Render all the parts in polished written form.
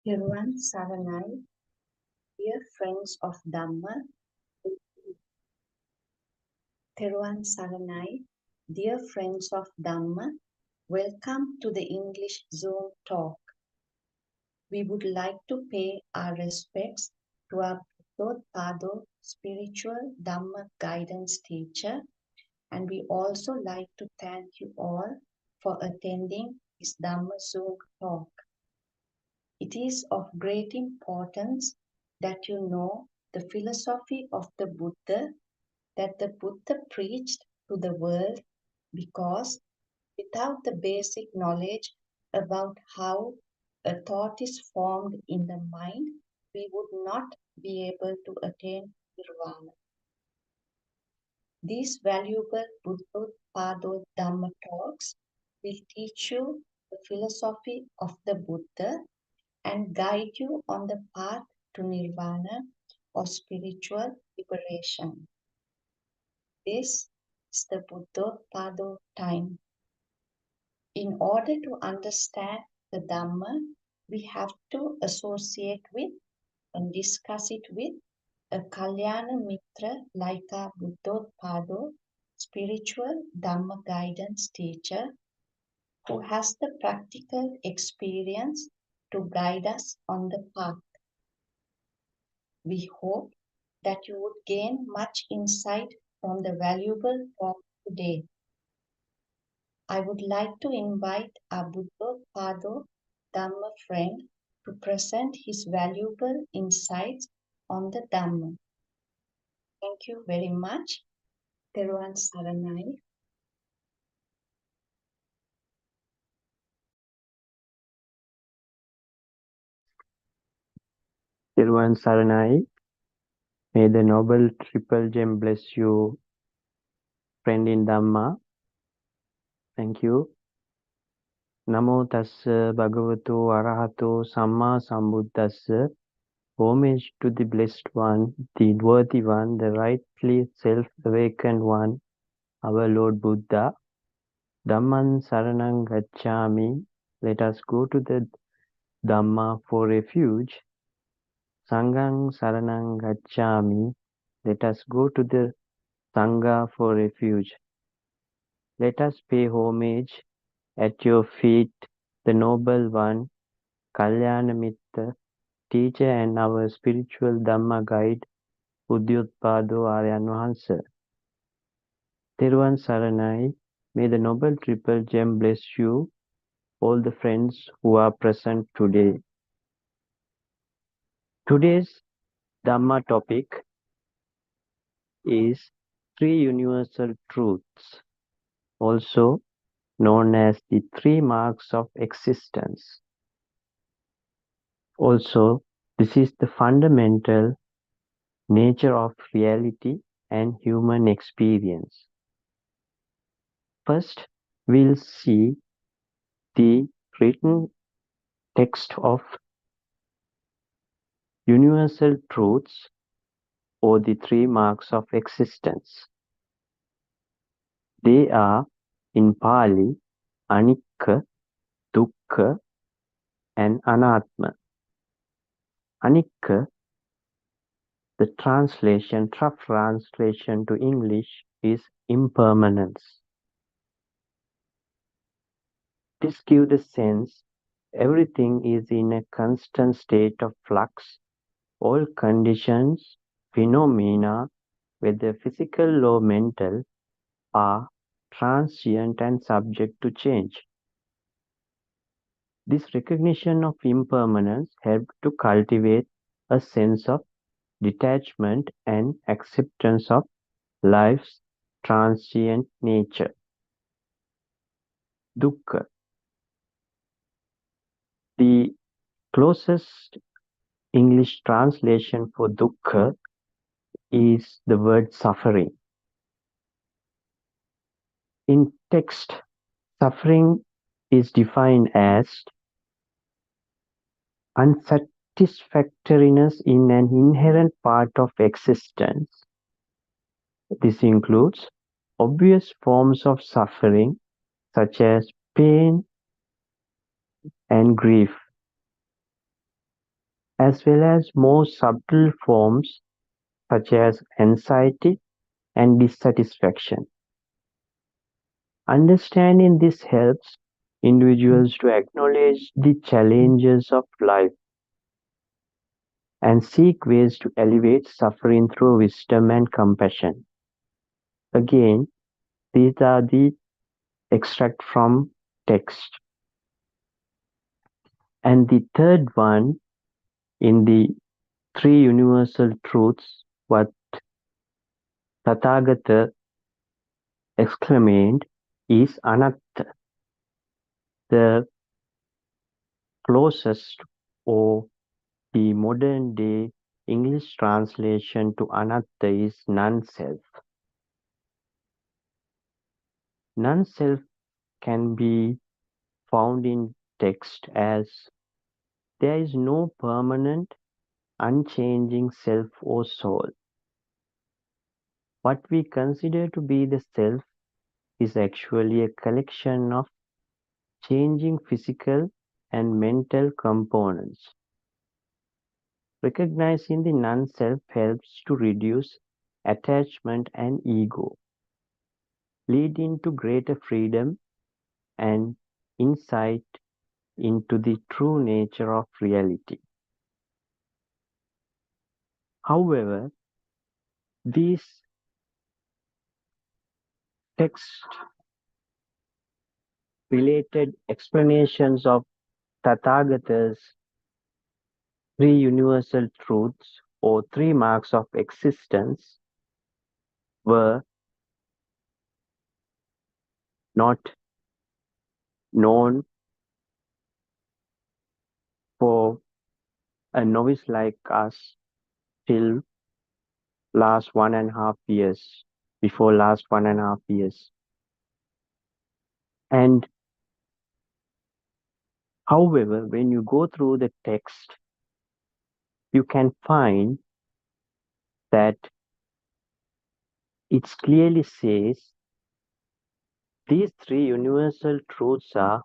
Thiruvan Saranai, dear friends of Dhamma, Thiruvan Saranai, dear friends of Dhamma, welcome to the English Zoom talk. We would like to pay our respects to our Pado spiritual Dhamma guidance teacher, and we also like to thank you all for attending this Dhamma Zoom talk. It is of great importance that you know the philosophy of the Buddha that the Buddha preached to the world, because without the basic knowledge about how a thought is formed in the mind, we would not be able to attain nirvana. These valuable Buddha Dhamma talks will teach you the philosophy of the Buddha and guide you on the path to nirvana or spiritual liberation. This is the Buddha time. In order to understand the Dhamma, we have to associate with and discuss it with a Kalyana Mitra like our Buddha spiritual Dhamma guidance teacher who has the practical experience to guide us on the path. We hope that you would gain much insight from the valuable talk today. I would like to invite our Buddha Dhamma friend to present his valuable insights on the Dhamma. Thank you very much. Thiruvan Saranai. Thiruvan Saranai, may the Noble Triple Gem bless you, friend in Dhamma. Thank you. Namo tassa bhagavato arahato samma sambuddhassa. Homage to the Blessed One, the Worthy One, the rightly self-awakened One, our Lord Buddha. Dhamman saranang gacchami. Let us go to the Dhamma for refuge. Sanghang saranang gacchami. Let us go to the Sangha for refuge. Let us pay homage at your feet, the Noble One, Kalyana Mitra, teacher and our spiritual Dhamma guide, Udyotpado Aryan Vahansa. Thiruvan Saranai, may the Noble Triple Gem bless you, all the friends who are present today. Today's Dhamma topic is Three Universal Truths, also known as the Three Marks of Existence. Also, this is the fundamental nature of reality and human experience. First, we'll see the written text of Universal Truths or the Three Marks of Existence. They are in Pali, Anicca, Dukkha, and Anatma. Anicca, the rough translation to English is impermanence. This gives the sense everything is in a constant state of flux. All conditions, phenomena, whether physical or mental, are transient and subject to change. This recognition of impermanence helps to cultivate a sense of detachment and acceptance of life's transient nature. Dukkha. The closest English translation for dukkha is the word suffering. In text, suffering is defined as unsatisfactoriness in an inherent part of existence. This includes obvious forms of suffering such as pain and grief. as well as more subtle forms such as anxiety and dissatisfaction. Understanding this helps individuals to acknowledge the challenges of life and seek ways to alleviate suffering through wisdom and compassion. Again, these are the extract from text. And the third one in the three universal truths, what Tathagata exclaimed is anatta, the closest or the modern day English translation to anatta is non-self. Non-self can be found in text as there is no permanent, unchanging self or soul. What we consider to be the self is actually a collection of changing physical and mental components. Recognizing the non-self helps to reduce attachment and ego, leading to greater freedom and insight into the true nature of reality. However, these text-related explanations of Tathagata's three universal truths or three marks of existence were not known for a novice like us till last 1.5 years, before last 1.5 years. And however, when you go through the text, you can find that it clearly says these three universal truths are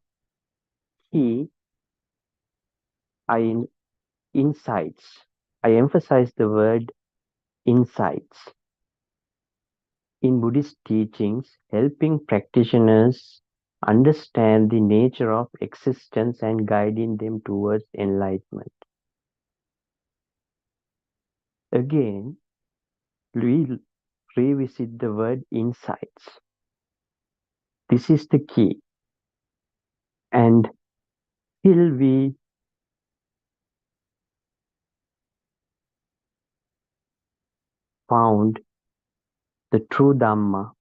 key are in insights. I emphasize the word insights in Buddhist teachings, helping practitioners understand the nature of existence and guiding them towards enlightenment. Again, we'll revisit the word insights. This is the key. And till we found the true Dhamma,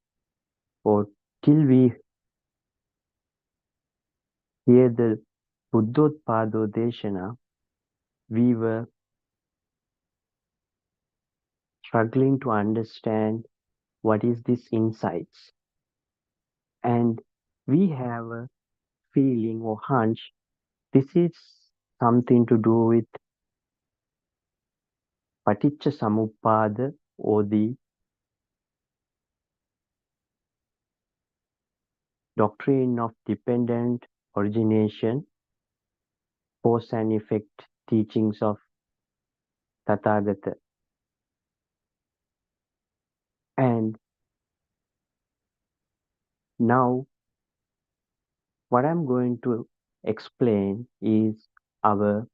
or till we hear the Buddhotpadodeshana, we were struggling to understand what is this insights. And we have a feeling or hunch this is something to do with Paticca Samuppada or the doctrine of dependent origination, cause and effect teachings of Tathagata. And now what I'm going to explain is our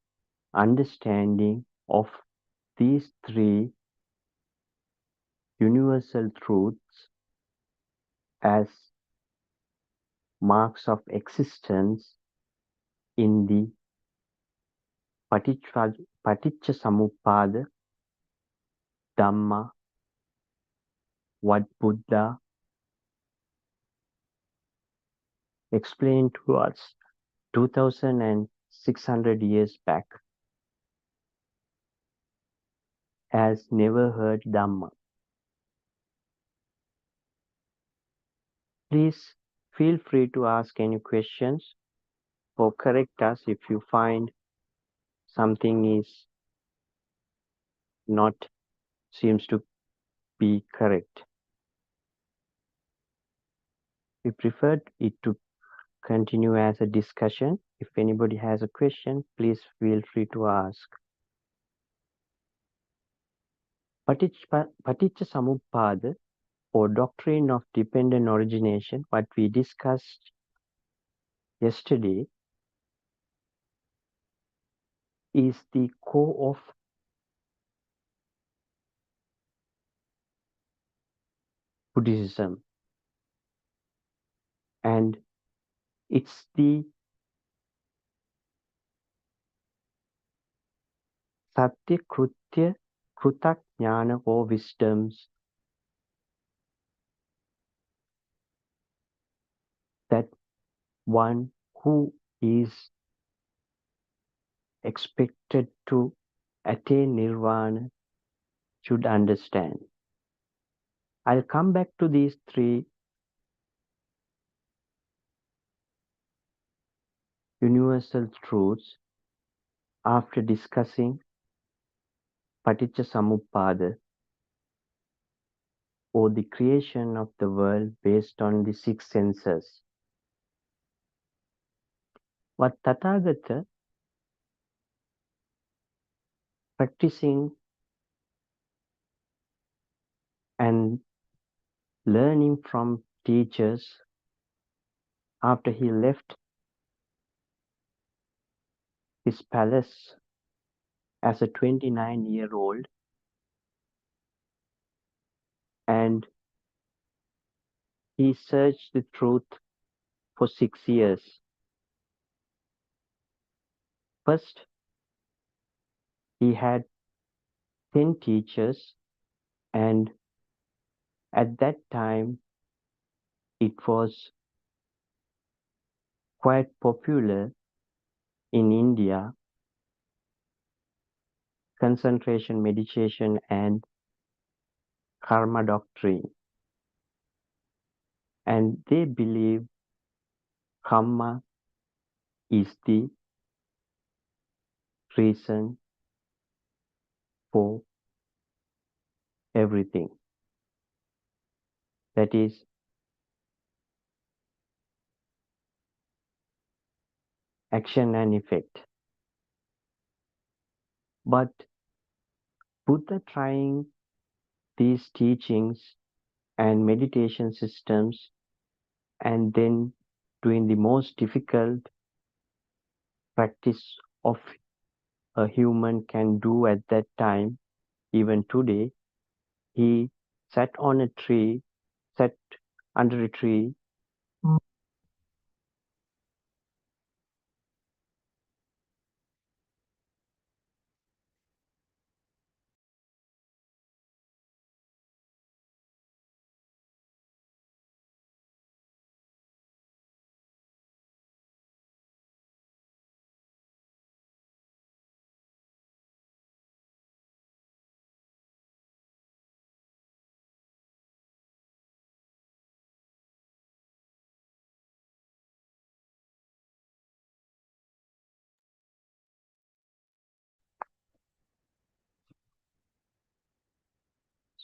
understanding of these three universal truths as marks of existence in the Paticca Samuppada Dhamma, what Buddha explained to us 2600 years back as never heard Dhamma. Please feel free to ask any questions or correct us if you find something is not seems to be correct. We preferred it to continue as a discussion. If anybody has a question, please feel free to ask. Paticca or doctrine of dependent origination, what we discussed yesterday, is the core of Buddhism, and it's the Satya Krutya Krutak Jnana or wisdoms that one who is expected to attain nirvana should understand. I'll come back to these three universal truths after discussing Paticca or the creation of the world based on the six senses. What Tathagata practicing and learning from teachers after he left his palace as a 29-year-old, and he searched the truth for 6 years. First, he had 10 teachers, and at that time it was quite popular in India, concentration meditation and karma doctrine, and they believe karma is the reason for everything. That is, action and effect. But Buddha trying these teachings and meditation systems and then doing the most difficult practice of a human can do at that time, even today, he sat on a tree, sat under a tree,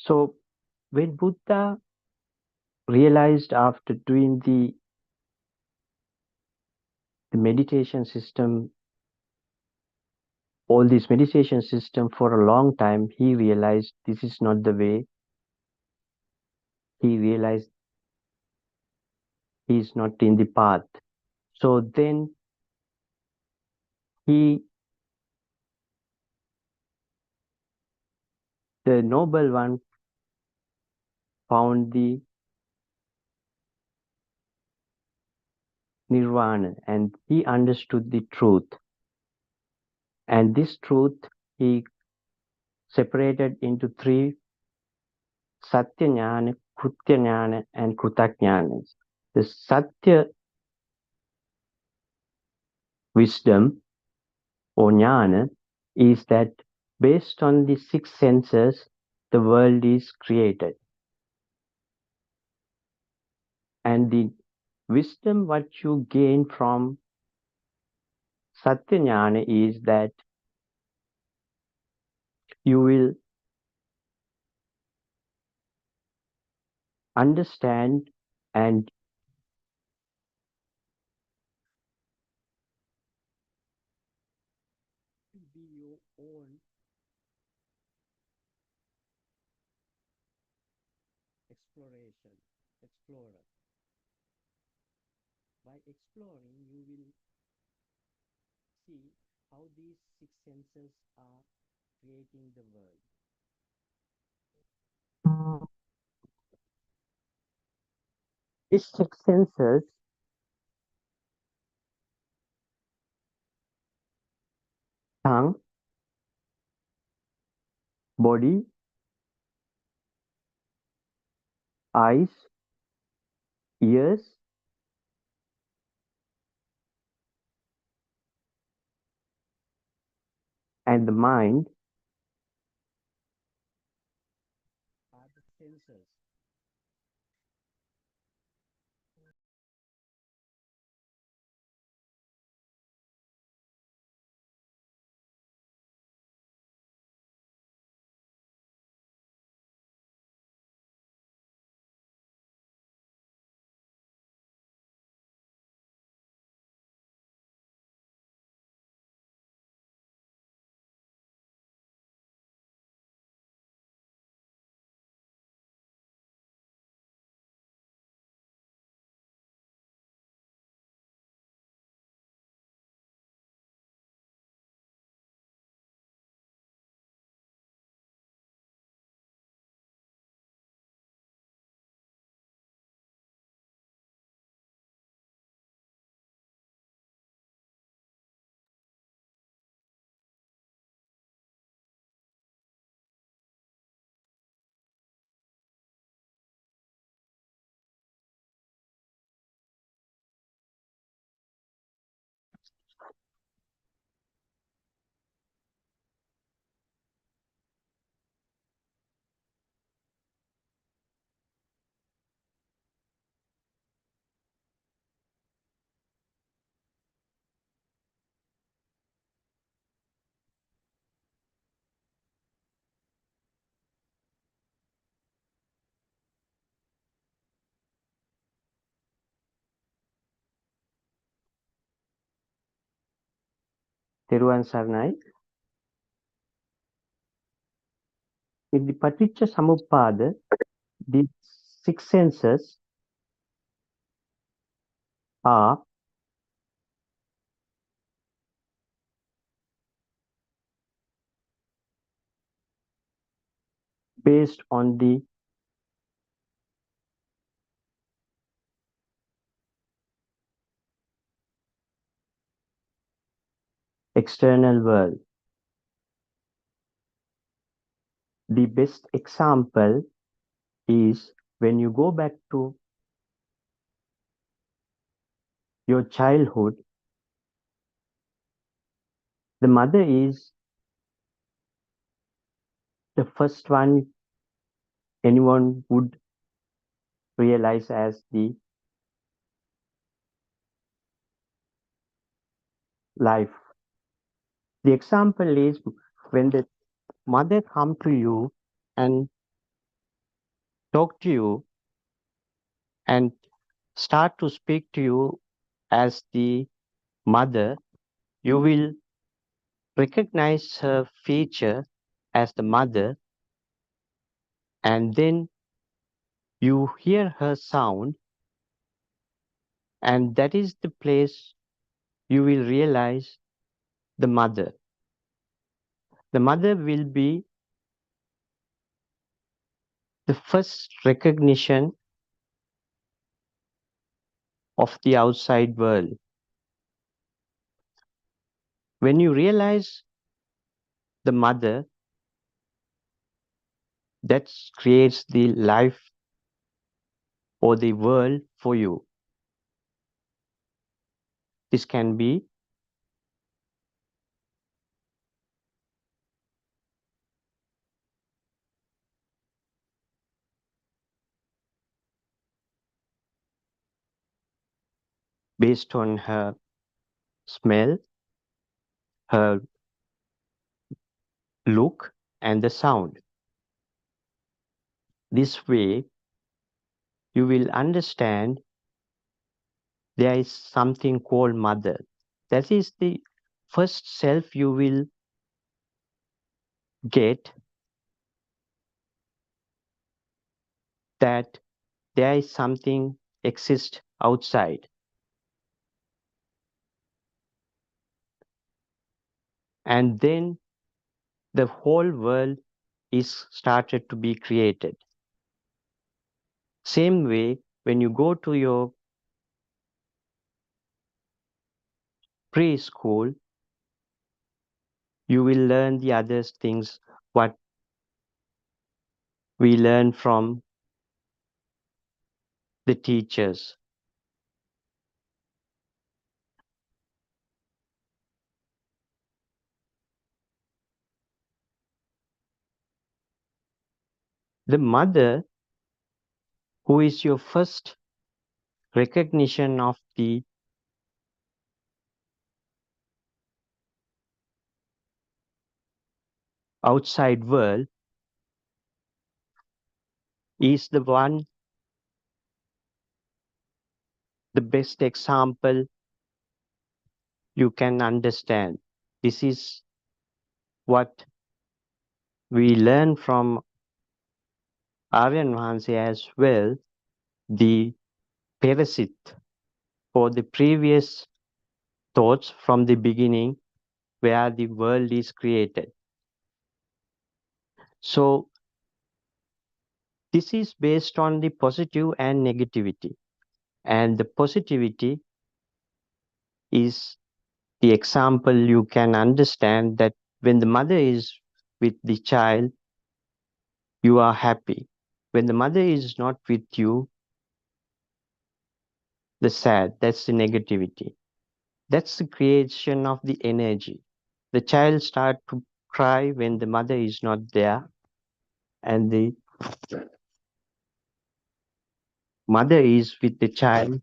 so when Buddha realized after doing the meditation system, all this meditation system for a long time, he realized this is not the way. He realized he is not in the path. So then he, the noble one, found the nirvana and he understood the truth. And this truth he separated into three: Satya Jnana, Krutya Jnana, and Krutajnanas. The Satya wisdom or Jnana is that based on the six senses, the world is created. And the wisdom what you gain from Satya Jnana is that you will understand and be your own explorer. By exploring, you will see how these six senses are creating the world. These six senses tongue, body, eyes, ears, and the mind are the senses. තෙරුවන් සරණයි. In the Paticca Samuppada, the six senses are based on the external world. The best example is when you go back to your childhood, the mother is the first one anyone would realize as the life. The example is when the mother come to you and talk to you and start to speak to you as the mother, you will recognize her feature as the mother, and then you hear her sound, and that is the place you will realize the mother. The mother will be the first recognition of the outside world. When you realize the mother, that creates the life or the world for you. This can be based on her smell, her look, and the sound. This way, you will understand there is something called mother. That is the first self you will get that there is something exists outside. And then the whole world is started to be created. Same way, when you go to your preschool, you will learn the other things what we learn from the teachers. The mother, who is your first recognition of the outside world, is the one, the best example you can understand. This is what we learn from Aryan as well, the parasite for the previous thoughts from the beginning where the world is created. So this is based on the positive and negativity. And the positivity is the example you can understand that when the mother is with the child, you are happy. When the mother is not with you, the sad, that's the negativity. That's the creation of the energy. The child start to cry when the mother is not there, and the mother is with the child,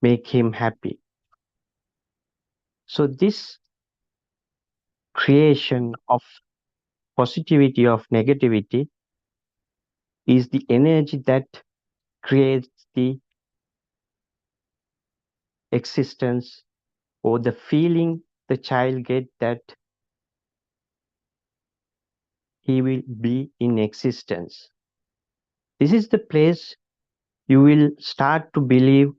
make him happy. So this creation of positivity of negativity is the energy that creates the existence or the feeling the child get that he will be in existence. This is the place you will start to believe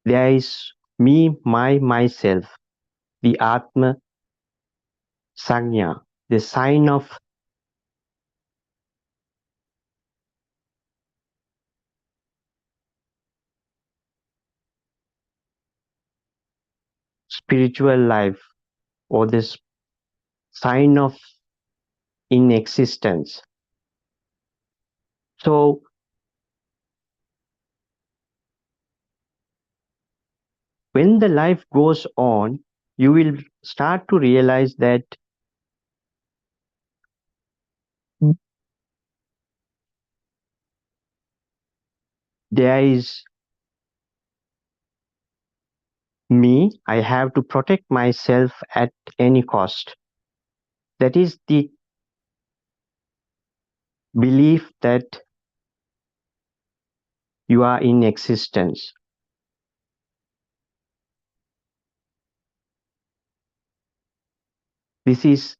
there is me, myself, the Atma Sanya, the sign of spiritual life or this sign of in existence. So when the life goes on, you will start to realize that there is me, I have to protect myself at any cost. That is the belief that you are in existence. This is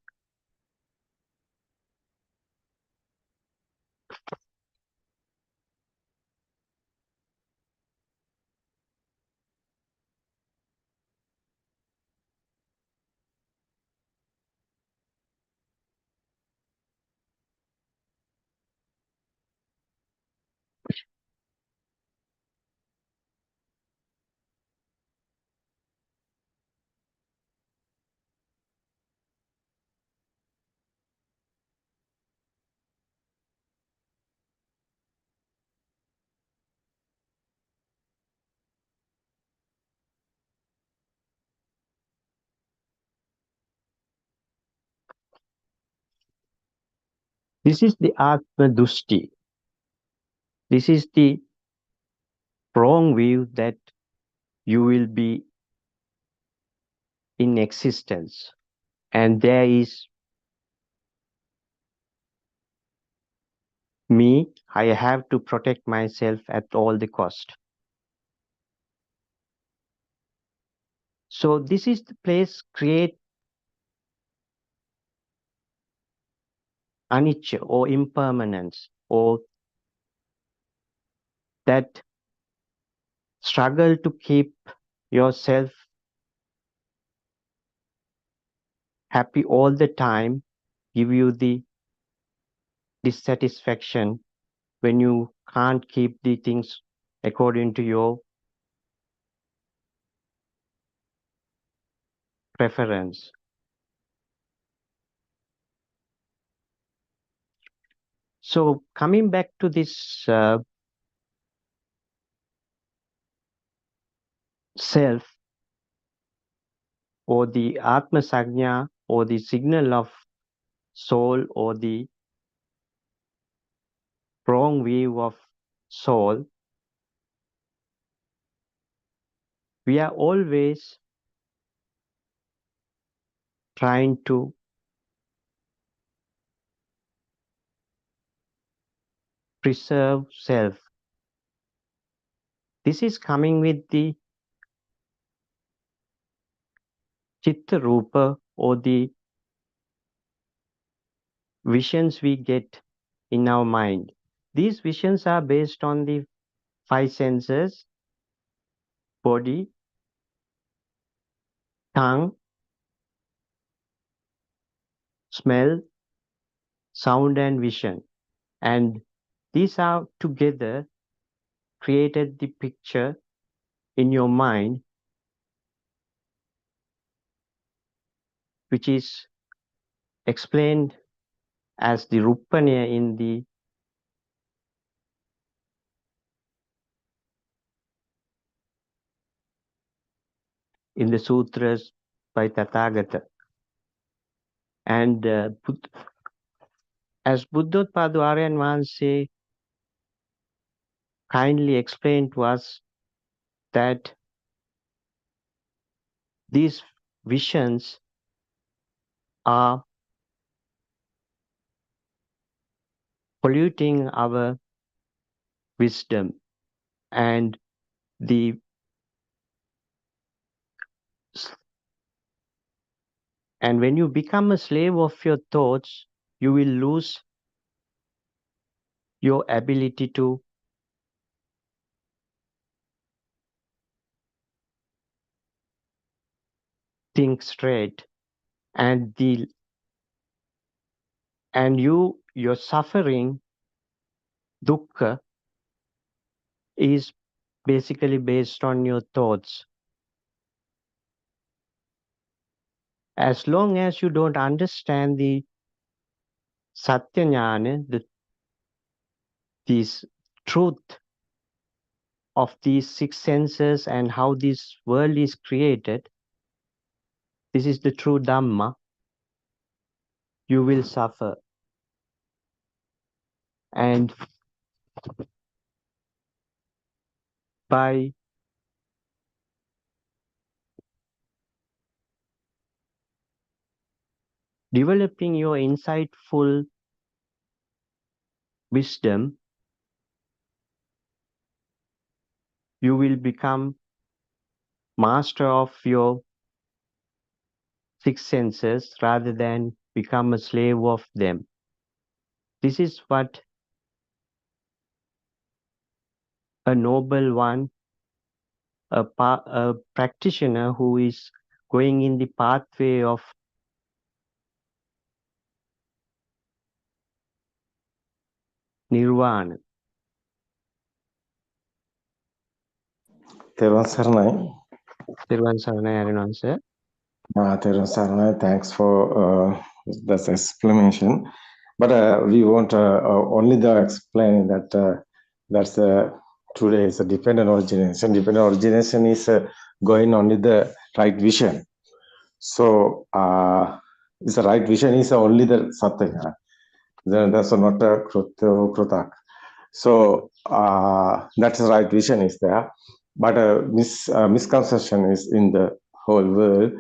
this is the Atma Dushti. This is the wrong view that you will be in existence and there is me, I have to protect myself at all the cost. So this is the place create anicca or impermanence, or that struggle to keep yourself happy all the time, give you the dissatisfaction when you can't keep the things according to your preference. So coming back to this self, or the Atma Sagna, or the signal of soul, or the wrong view of soul, we are always trying to preserve self. This is coming with the Chitta Rupa, or the visions we get in our mind. These visions are based on the five senses: body, tongue, smell, sound, and vision. And these are together created the picture in your mind, which is explained as the Rupaniya in the sutras by Tathagata. And as Buddhotpada Aryan Vanse kindly explained to us, that these visions are polluting our wisdom, and the and when you become a slave of your thoughts, you will lose your ability to think straight, and your suffering, dukkha, is basically based on your thoughts. As long as you don't understand the satya jnana, this truth of these six senses and how this world is created, this is the true Dhamma, you will suffer. And by developing your insightful wisdom, you will become master of your six senses rather than become a slave of them. This is what a noble one, a practitioner who is going in the pathway of nirvana. Therwan Saranai. Thiruvan Saranai Arana sir. Therwan Saranai, thanks for that explanation. But we want only the explain that that's today is a dependent origination. Dependent origination is going only the right vision. So is the right vision is only the satya. Then that's not a krutak. So that's the right vision is there, but misconception is in the whole world.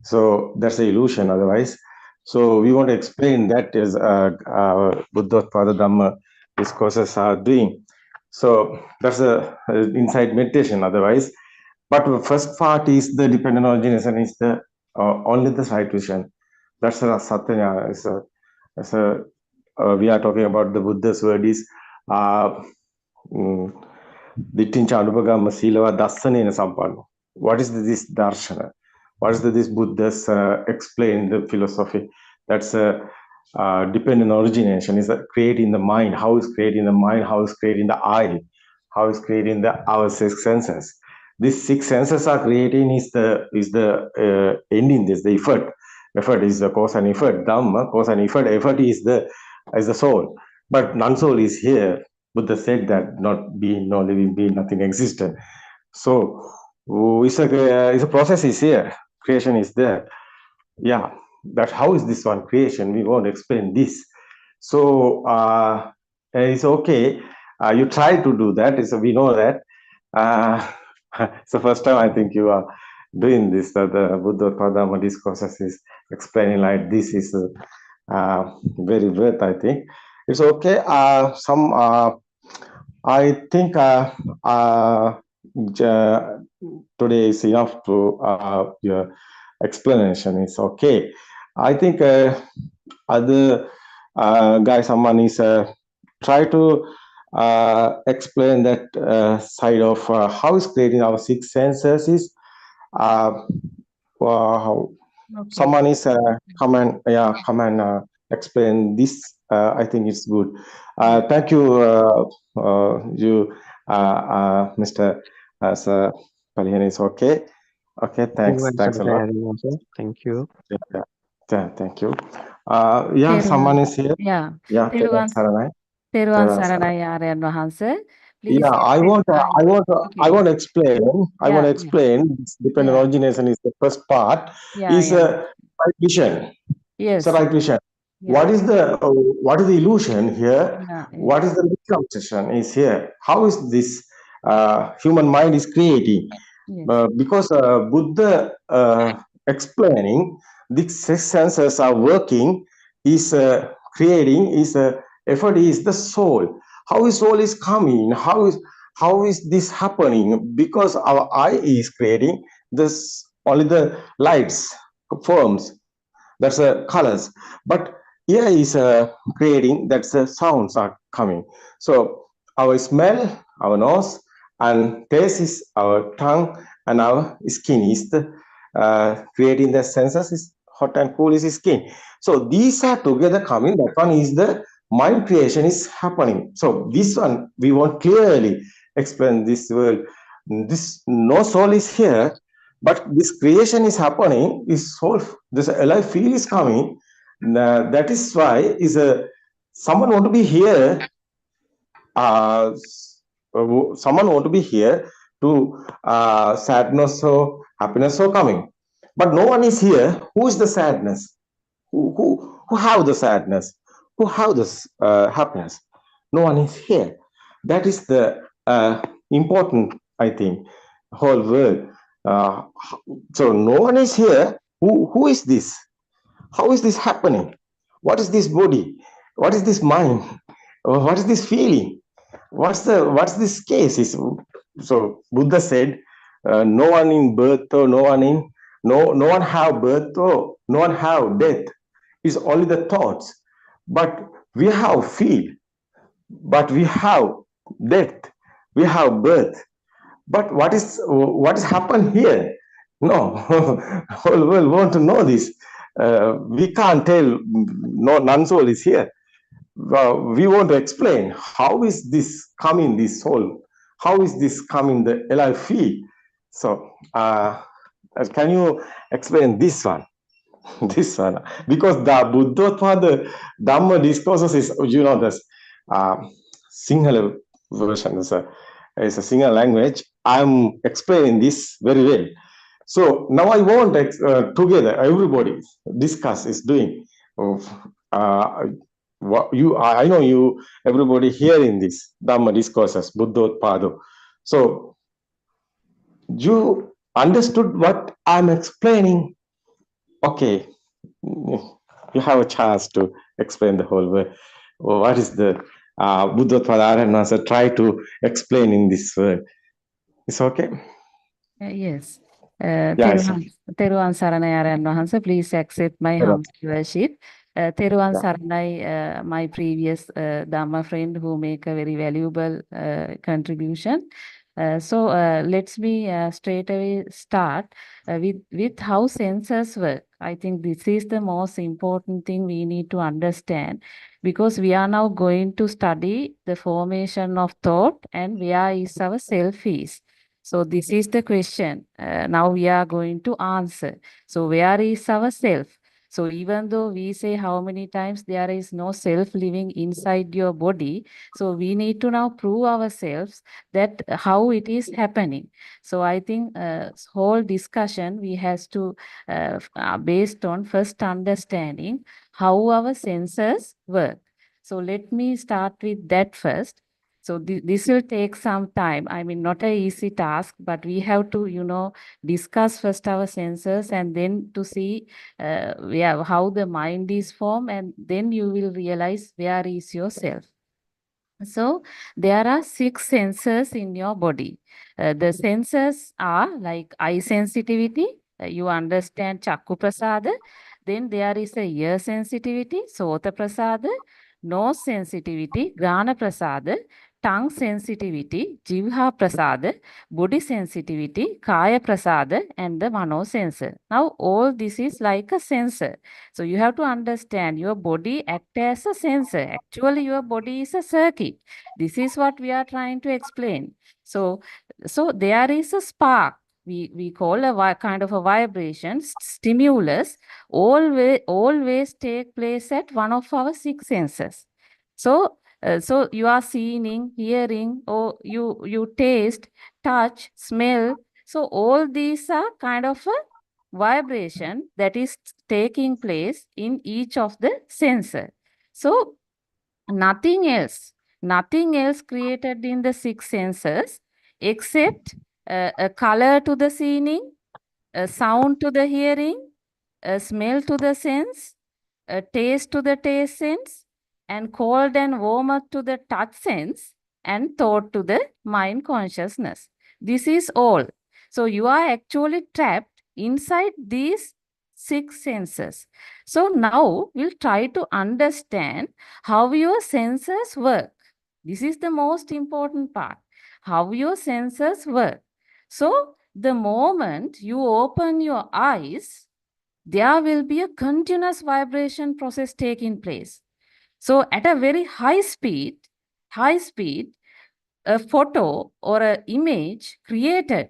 So that's the illusion otherwise. So we want to explain that is Buddhotpada Dhamma discourses are doing. So that's the inside meditation otherwise. But the first part is the dependent origination is the only the sight vision. That's a Satya. We are talking about the Buddha's word is Dittincha Anubhagama Silava Dasanena Sampanno. What is this darshana? What is this Buddha's explain in the philosophy? That's a dependent origination is creating the mind. How is creating the mind? How is creating the eye? How is creating the our six senses? These six senses are creating is the ending this the effort. Effort is the cause and effort. Dhamma cause and effort. Effort is the soul, but non-soul is here. Buddha said that not being, no living being, nothing existed. So it's a process is here. Creation is there. Yeah, that how is this one creation? We won't explain this. So it's okay. You try to do that. So we know that. It's the first time I think you are doing this. The Buddha Padama discourses is explaining like this is very worth. I think it's okay. I think today is enough to your explanation is okay. I think other guy, someone is try to explain that side of how is creating our six senses is how Okay. someone is come and explain this. I think it's good. Thank you, Mr. Palihan is okay. Okay, thanks a lot. Thank you. Thank you. Yeah, someone is here. Yeah. Yeah, Teruvan Saranai. Saranai Aryan Wahanse. Please. Yeah, I want to explain. I want to Yeah, explain. This dependent Yeah. origination is the first part. Yeah, Is yeah. right vision. Yes. So right vision. Yeah. What is the illusion here? Yeah, What is the misconception is here? How is this human mind is creating? Yes. Because Buddha explaining these six senses are working is creating is effort is the soul. How is soul is coming? How is this happening? Because our eye is creating this only the lights forms, that's colors, but ear is creating that's the sounds are coming. So our smell, our nose, and taste is our tongue, and our skin is the creating the senses is hot and cool is skin. So these are together coming. That one is the mind creation is happening. So this one we want clearly explain this world. This no soul is here, but this creation is happening. Is soul, this alive feel is coming. That is why is someone want to be here. Someone want to be here to sadness or happiness or coming, but no one is here. Who is the sadness? Who have the sadness? Who have this happiness? No one is here. That is the important, I think, whole world. So no one is here. Who is this? How is this happening? What is this body? What is this mind? What is this feeling? What's this case? Is so Buddha said, no one in birth or no one have birth or no one have death. It's only the thoughts. But we have feel, but we have death, we have birth. But what is happened here? No, whole world want to know this. We can't tell. No, non-soul is here. We want to explain how is this coming, this soul? How is this coming, the alive feel? So, can you explain this one? This one, because the Buddha, the Dhamma discourses is, this Sinhala version is a Sinhala language. I'm explaining this very well. So now I want together everybody discuss is doing. What you I know you everybody hearing this Dhamma discourses Buddhotpada. So you understood what I'm explaining? Okay, you have a chance to explain the whole way. What is the Buddhotpada Arana? So try to explain in this word. It's okay. Yes. Yes. Teruvan Saranai Arayan Wahanse, please accept my humble worship. Teruvan Saranai, my previous Dhamma friend who make a very valuable contribution. So let's me straight away start with how senses work. I think this is the most important thing we need to understand, because we are now going to study the formation of thought and where is our self is. So this is the question. Now we are going to answer. So where is our self? So even though we say how many times there is no self living inside your body, so we need to now prove ourselves that how it is happening. So I think whole discussion we has to based on first understanding how our senses work. So let me start with that first. So this will take some time. I mean, not an easy task, but we have to, discuss first our senses and then to see how the mind is formed, and then you will realize where is yourself. So there are 6 senses in your body. The senses are like eye sensitivity. You understand chakku prasada. Then there is a ear sensitivity, sota prasada, nose sensitivity, grana prasada, tongue sensitivity, jivha prasada, body sensitivity, kaya prasada, and the mano sensor. Now all this is like a sensor. So you have to understand your body act as a sensor. Actually, your body is a circuit. This is what we are trying to explain. So there is a spark. We call a kind of a vibration, stimulus, always take place at one of our 6 senses. So you are seeing, hearing, or you taste, touch, smell. So all these are kind of a vibration that is taking place in each of the sensor. So nothing else created in the 6 senses except a color to the seeing, a sound to the hearing, a smell to the sense, a taste to the taste sense, and cold and warmer to the touch sense, and thought to the mind consciousness. This is all. So you are actually trapped inside these 6 senses. So now we'll try to understand how your senses work. This is the most important part. How your senses work. So the moment you open your eyes, there will be a continuous vibration process taking place. So at a very high speed, a photo or an image created,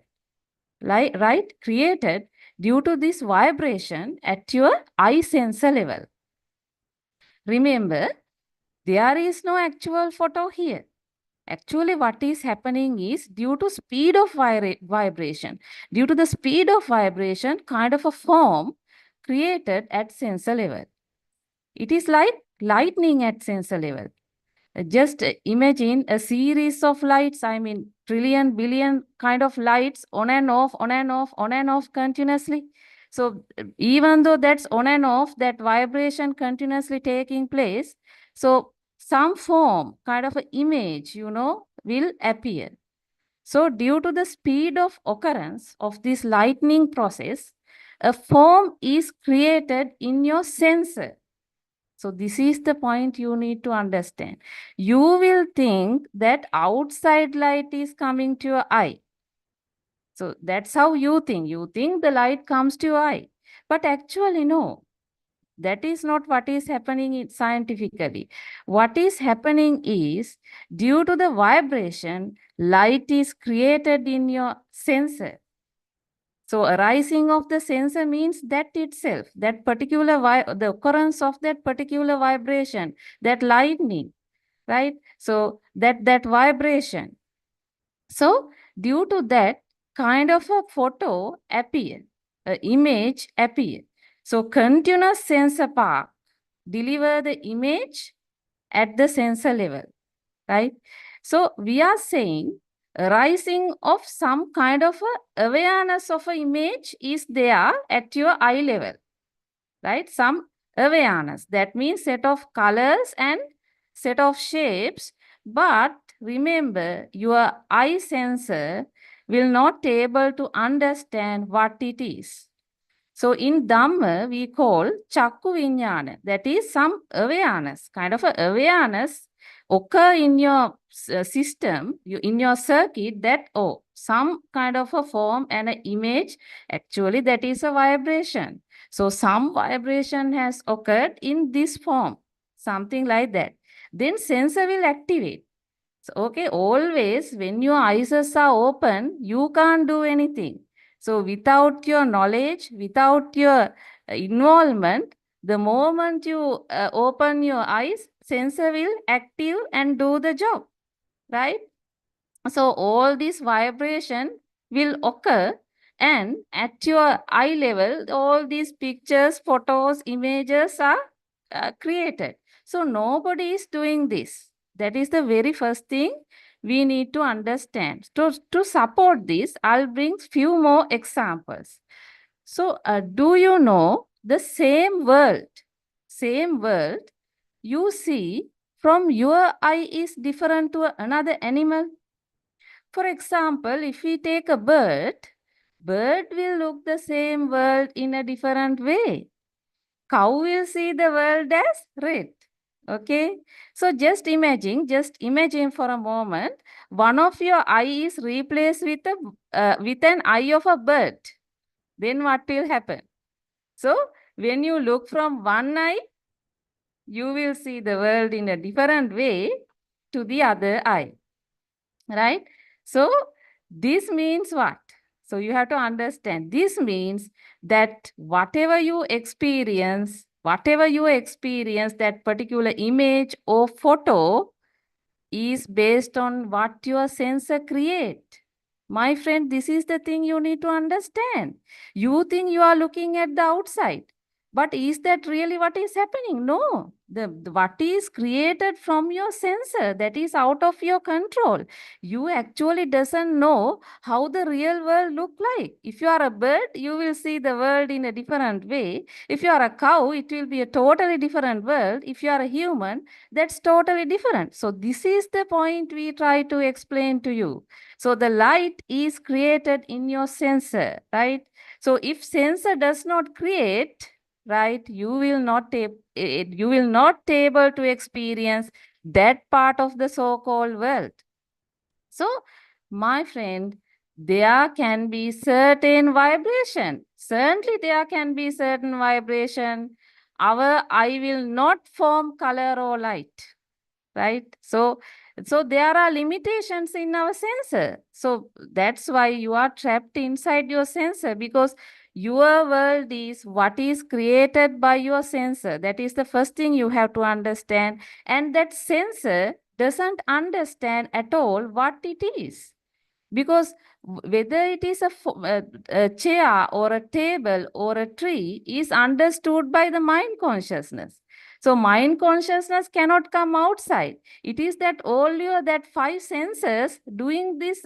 created due to this vibration at your eye sensor level. Remember, there is no actual photo here. Actually, what is happening is due to speed of vibration. Due to the speed of vibration, kind of a form created at sensor level. It is like lightning at sensor level. Just imagine a series of lights, I mean, trillion, billion kind of lights on and off, on and off, on and off continuously. So even though that's on and off, that vibration continuously taking place, so some form, kind of an image, will appear. So due to the speed of occurrence of this lightning process, a form is created in your sensor. So this is the point you need to understand. You will think that outside light is coming to your eye. So that's how you think. You think the light comes to your eye. But actually, no. That is not what is happening scientifically. What is happening is due to the vibration, light is created in your sensor. So arising of the sensor means that itself, that particular the occurrence of that particular vibration, that lightning, right? So that vibration. So due to that, kind of a photo appear, an image appear. So continuous sensor path deliver the image at the sensor level, right? So we are saying rising of some kind of a awareness of an image is there at your eye level, right? Some awareness. That means set of colors and set of shapes. But remember, your eye sensor will not able to understand what it is. So in Dhamma, we call Chakku Vinyana. That is some awareness, kind of a awareness occur in your system, in your circuit that, oh, some kind of a form and an image, actually that is a vibration. So some vibration has occurred in this form, something like that. Then sensor will activate. So, okay, always when your eyes are open, you can't do anything. So without your knowledge, without your involvement, the moment you open your eyes, sensor will active and do the job, right? So all this vibration will occur, and at your eye level, all these pictures, photos, images are created. So nobody is doing this. That is the very first thing we need to understand. To support this, I'll bring few more examples. So do you know the same world you see from your eye is different to another animal? For example, if we take a bird will look the same world in a different way. Cow will see the world as red. Okay. So just imagine for a moment, one of your eye is replaced with an eye of a bird. Then what will happen? So when you look from one eye, you will see the world in a different way to the other eye. Right? So this means what? So you have to understand, this means that whatever you experience, that particular image or photo is based on what your sensor create. My friend, this is the thing you need to understand. You think you are looking at the outside, but is that really what is happening? No. What is created from your sensor, that is out of your control. You actually doesn't know how the real world look like. If you are a bird, you will see the world in a different way. If you are a cow, it will be a totally different world. If you are a human, that's totally different. So this is the point we try to explain to you. So the light is created in your sensor, right? So if sensor does not create, right, you will not able to experience that part of the so-called world. So my friend, there can be certain vibration. Certainly there can be certain vibration. Our eye will not form color or light, right? So there are limitations in our sensor. So that's why you are trapped inside your sensor, because your world is what is created by your sensor. That is the first thing you have to understand. And that sensor doesn't understand at all what it is. Because whether it is a chair or a table or a tree is understood by the mind consciousness. So mind consciousness cannot come outside. It is that all your that 5 senses doing this,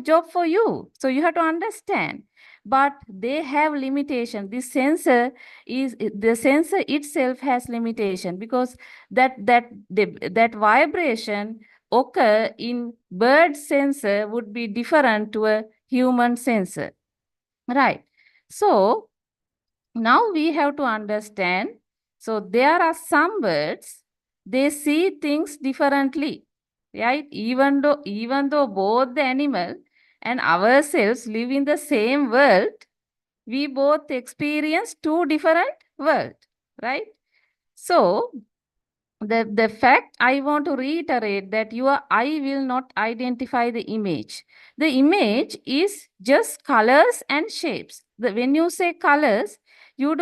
job for you. So you have to understand. But they have limitation. The sensor itself has limitation, because that vibration occur in bird sensor would be different to a human sensor, right? So now we have to understand. So there are some birds, they see things differently, right? Even though both the animal and ourselves live in the same world, we both experience 2 different worlds, right? So the fact I want to reiterate that your eye will not identify the image. The image is just colors and shapes. When you say colors, your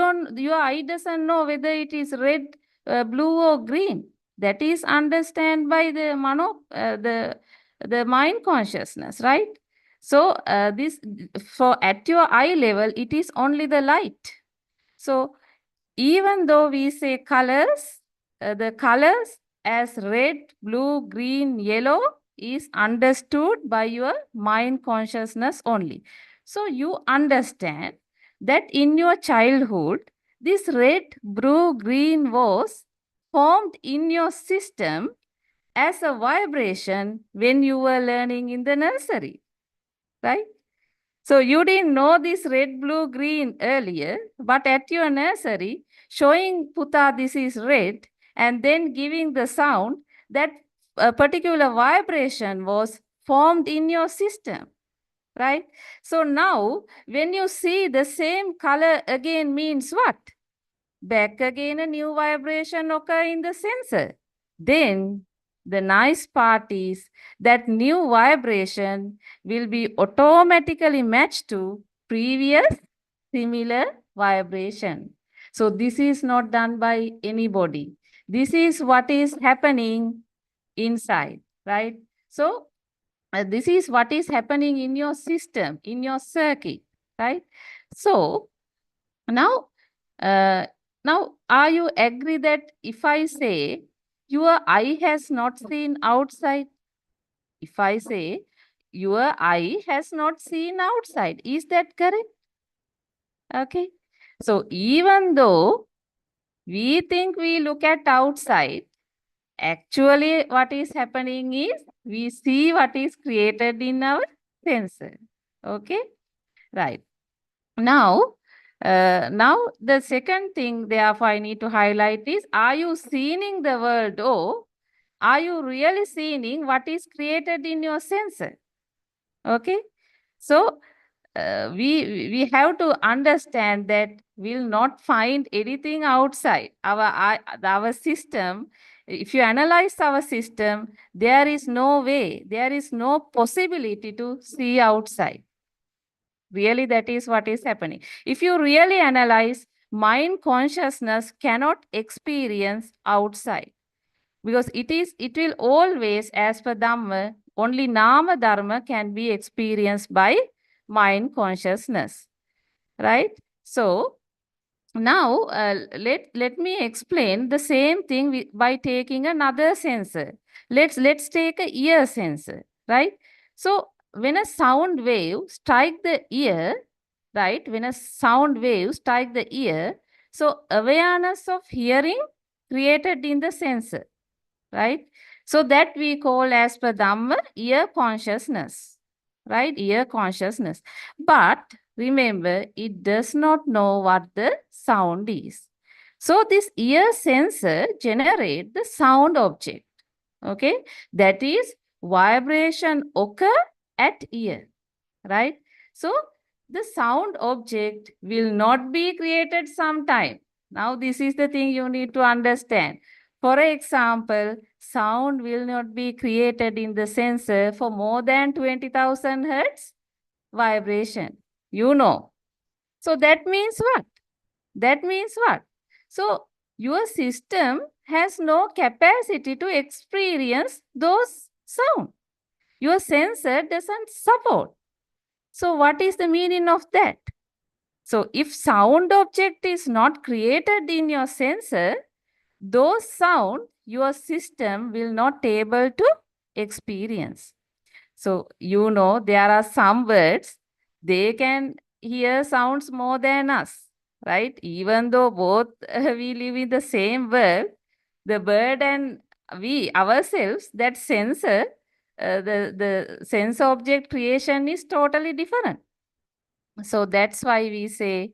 eye doesn't know whether it is red, blue or green. That is understand by the the mind consciousness, right? So at your eye level, it is only the light. So even though we say colors, the colors as red, blue, green, yellow is understood by your mind consciousness only. So you understand that in your childhood, this red, blue, green was formed in your system as a vibration when you were learning in the nursery. right? So you didn't know this red, blue, green earlier, but at your nursery, showing Puta this is red and then giving the sound, that a particular vibration was formed in your system, right? So now when you see the same color again means what? Back again a new vibration occur in the sensor. Then the nice part is that new vibration will be automatically matched to previous similar vibration. So this is not done by anybody. This is what is happening inside, right? So this is what is happening in your system, in your circuit, right? So now, now, are you agree that if I say your eye has not seen outside, if I say your eye has not seen outside, is that correct? Okay. So even though we think we look at outside, actually what is happening is we see what is created in our sensor. Okay. Right. Now, now the second thing therefore I need to highlight is, are you seeing the world, or are you really seeing what is created in your sensor? Okay. So we have to understand that we'll not find anything outside our system. If you analyze our system, there is no way, there is no possibility to see outside. Really, that is what is happening. If you really analyze, mind consciousness cannot experience outside, because it will always, as per Dhamma, only Nama Dharma can be experienced by mind consciousness, right? So now let me explain the same thing by taking another sensor. Let's take a ear sensor, right? So when a sound wave strike the ear, right? When a sound wave strike the ear, so awareness of hearing created in the sensor, right? So that we call, as per Dhamma, ear consciousness, right? Ear consciousness. But remember, it does not know what the sound is. So this ear sensor generate the sound object, okay? That is vibration occur at ear, right? So the sound object will not be created sometime. Now this is the thing you need to understand. For example, sound will not be created in the sensor for more than 20,000 hertz vibration. You know. So that means what? That means what? So your system has no capacity to experience those sound. Your sensor doesn't support. So what is the meaning of that? So if sound object is not created in your sensor, those sound your system will not able to experience. So you know there are some birds, they can hear sounds more than us, right? Even though both we live in the same world, the bird and we ourselves, that sensor, the sense object creation is totally different. So that's why we say,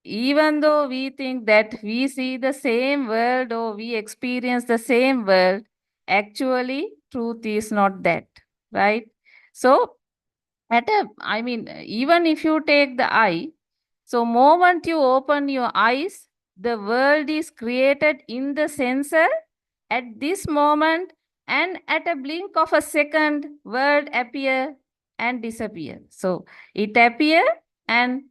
even though we think that we see the same world or we experience the same world, actually truth is not that, right? So even if you take the eye, so moment you open your eyes, the world is created in the sensor at this moment, and at a blink of a second, world appear and disappear. So it appear and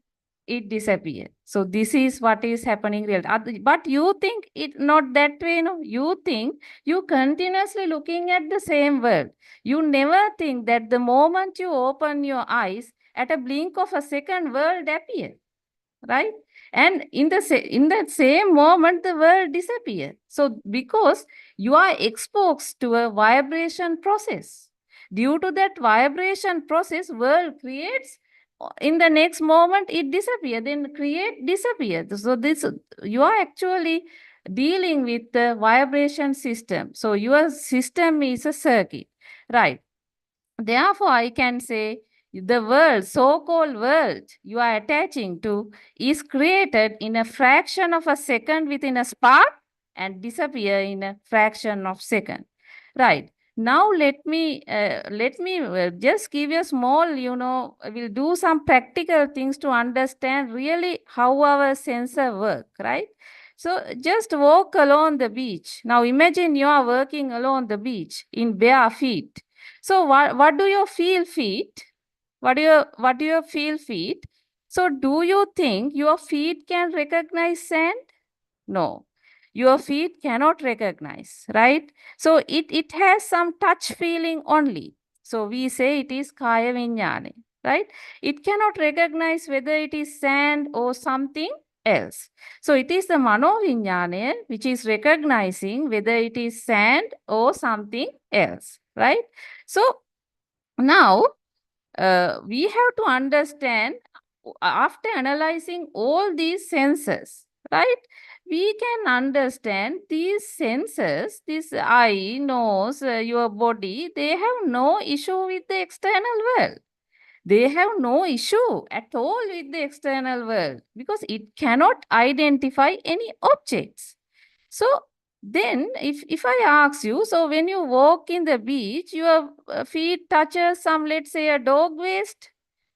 it disappear. So this is what is happening real. But you think it not that way, no? You think you continuously looking at the same world. You never think that the moment you open your eyes, at a blink of a second, world appear, right? And in that same moment, the world disappear. So because you are exposed to a vibration process, due to that vibration process, world creates, in the next moment it disappear, then create disappear. So this, you are actually dealing with the vibration system. So your system is a circuit, right? Therefore I can say, The world, so-called world you are attaching to, is created in a fraction of a second within a spark and disappear in a fraction of second. Right. Now let me just give you a small, we'll do some practical things to understand really how our sensor work, right? So just walk along the beach. Now imagine you are walking along the beach in bare feet. So what do you feel feet? What do you feel feet? So do you think your feet can recognize sand? No. Your feet cannot recognize, right? So it has some touch feeling only. So we say it is kaya vinyane, right? It cannot recognize whether it is sand or something else. So it is the mano vinyane which is recognizing whether it is sand or something else, right? So now we have to understand, after analyzing all these senses, right? We can understand these senses, this eye, nose, your body, they have no issue with the external world. They have no issue at all with the external world because it cannot identify any objects. So then if I ask you, so when you walk in the beach, your feet touches some, let's say, a dog waste,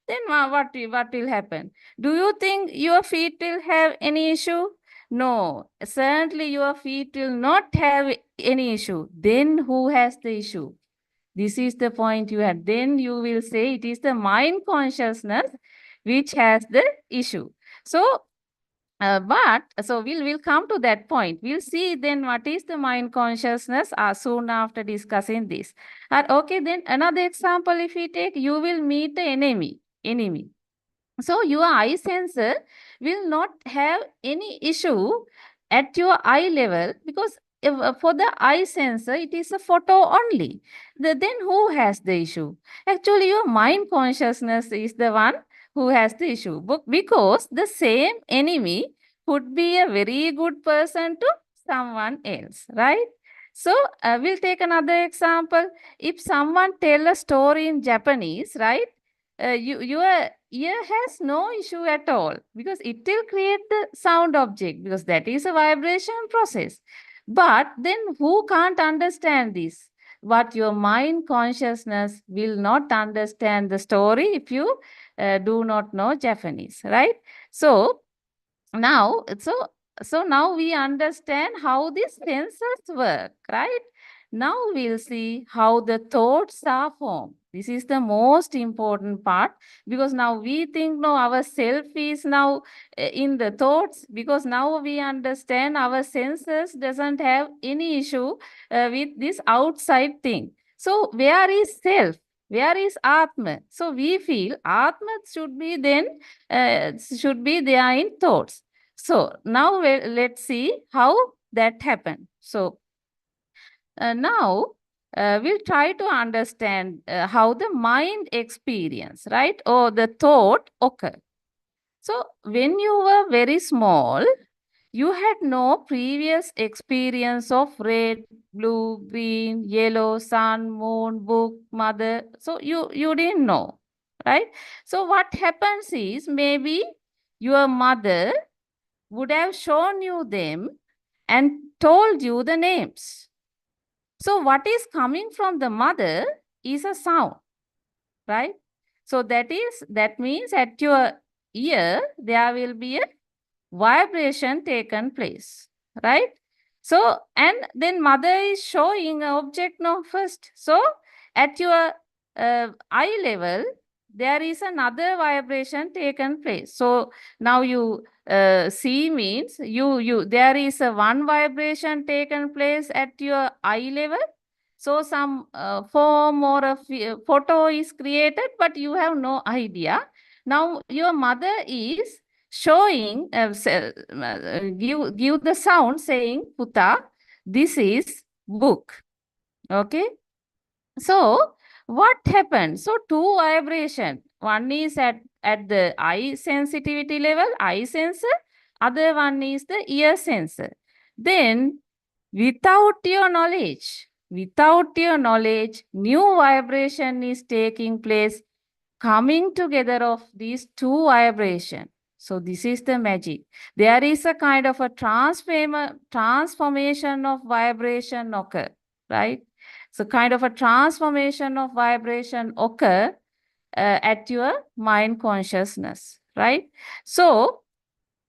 then what will happen? Do you think your feet will have any issue? No, certainly your feet will not have any issue. Then who has the issue? This is the point you had. Then you will say it is the mind consciousness which has the issue. So so we'll come to that point. We'll see then what is the mind consciousness soon after discussing this. Okay, then another example, if we take, you will meet the enemy. So your eye sensor will not have any issue at your eye level because for the eye sensor, it is a photo only. Then who has the issue? Actually, your mind consciousness is the one who has the issue. Because the same enemy could be a very good person to someone else, right? So we'll take another example. If someone tell a story in Japanese, right? Your ear has no issue at all because it will create the sound object because that is a vibration process. But then who can't understand this? What your mind consciousness will not understand the story if you do not know Japanese, right? So now, so now we understand how these senses work, right? Now we'll see how the thoughts are formed. This is the most important part because now we think no, our self is now in the thoughts because now we understand our senses doesn't have any issue with this outside thing. So where is self? Where is Atma? So we feel Atma should be then should be there in thoughts. So now let's see how that happened. So now we'll try to understand how the mind experience, right? Or the thought occur. So when you were very small, you had no previous experience of red, blue, green, yellow, sun, moon, book, mother. So you didn't know, right? So what happens is maybe your mother would have shown you them and told you the names. So what is coming from the mother is a sound, right? So that means at your ear, there will be a vibration taken place, right? So, and then mother is showing an object now first. So at your eye level, there is another vibration taken place. So now you see means there is a one vibration taken place at your eye level. So some form or a photo is created, but you have no idea. Now your mother is showing, give the sound saying, Puta, this is book. Okay. So what happened? So two vibration. One is at the eye sensitivity level, eye sensor. Other one is the ear sensor. Then without your knowledge, new vibration is taking place coming together of these two vibrations. So this is the magic. There is a kind of a transformation of vibration occur, right? So kind of a transformation of vibration occur at your mind consciousness, right? So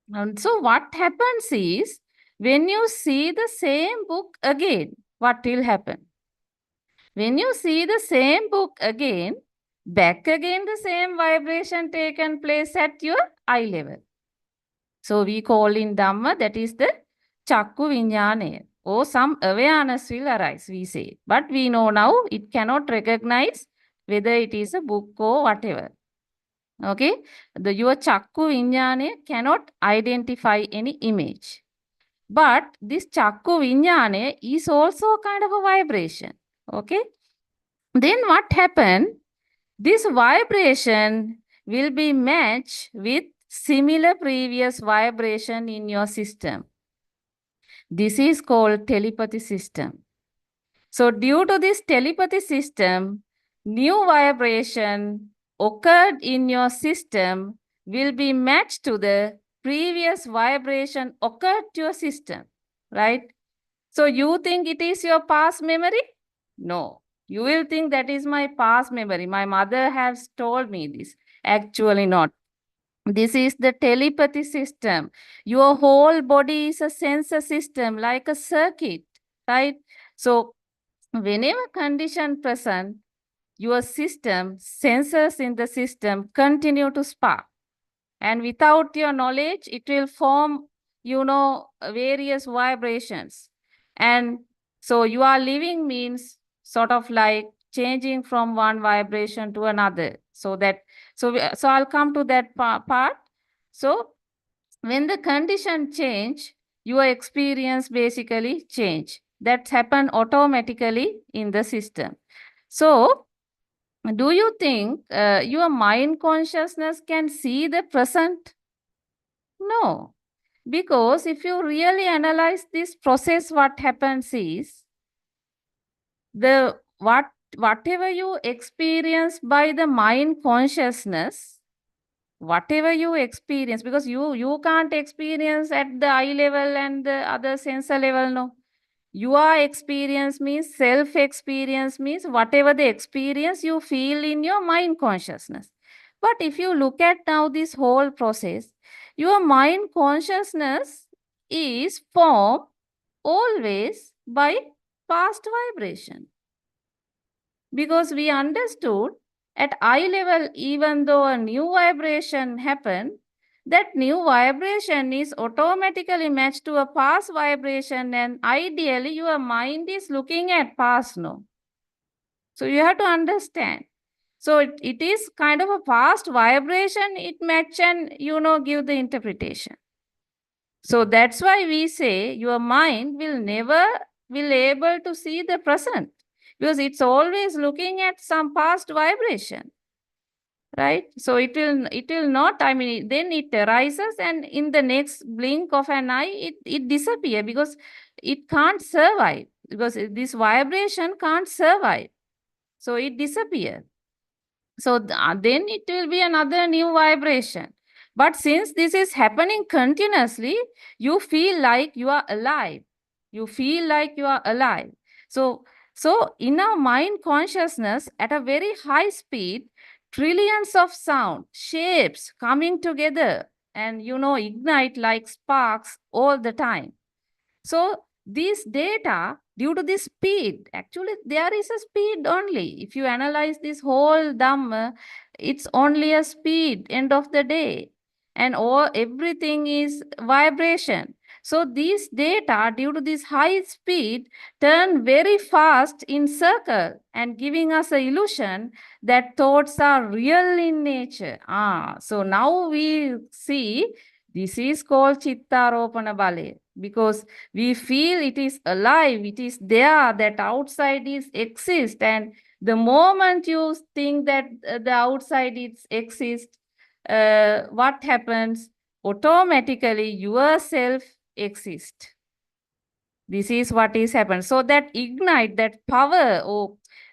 what happens is, when you see the same book again, what will happen? When you see the same book again, back again the same vibration taken place at your eye level. So we call in Dhamma, that is the Chakku Vinyane, or some awareness will arise, we say. But we know now it cannot recognize whether it is a book or whatever. Okay, your Chakku Vinyane cannot identify any image. But this Chakku Vinyane is also a kind of a vibration. Okay, then what happened? This vibration will be matched with similar previous vibration in your system. This is called telepathy system. So due to this telepathy system, new vibration occurred in your system will be matched to the previous vibration occurred to your system, right? So you think it is your past memory? No. You will think that is my past memory. My mother has told me this. Actually not. This is the telepathy system. Your whole body is a sensor system, like a circuit, right? So whenever condition present, your system, sensors in the system continue to spark. And without your knowledge, it will form, various vibrations. And so you are living means sort of like changing from one vibration to another. So I'll come to that part. So when the condition change, your experience basically change. That happen automatically in the system. So do you think your mind consciousness can see the present? No. Because if you really analyze this process, what happens is, whatever you experience by the mind consciousness, whatever you experience, because you can't experience at the eye level and the other sensor level, no. Your experience means, self-experience means whatever the experience you feel in your mind consciousness. But if you look at now this whole process, your mind consciousness is formed always by past vibration. Because we understood at eye level, even though a new vibration happened, that new vibration is automatically matched to a past vibration, and ideally your mind is looking at past, no? So you have to understand. So it is kind of a past vibration, it match and give the interpretation. So that's why we say your mind will never will able to see the present, because it's always looking at some past vibration. Right? So it will not, then it arises and in the next blink of an eye, it disappears because it can't survive, because this vibration can't survive. So it disappears. So then it will be another new vibration. But since this is happening continuously, you feel like you are alive. You feel like you are alive. So in our mind consciousness, at a very high speed, trillions of sound, shapes coming together and, ignite like sparks all the time. So this data, due to this speed, actually there is a speed only. If you analyze this whole Dhamma, it's only a speed, end of the day. And everything is vibration. So these data, due to this high speed, turn very fast in circle and giving us an illusion that thoughts are real in nature. So now we see this is called Chittaropana Bale, because we feel it is alive, it is there, that outside is exist. And the moment you think that the outside is exist, what happens? Automatically yourself exists. This is what is happened. So that ignite, that power,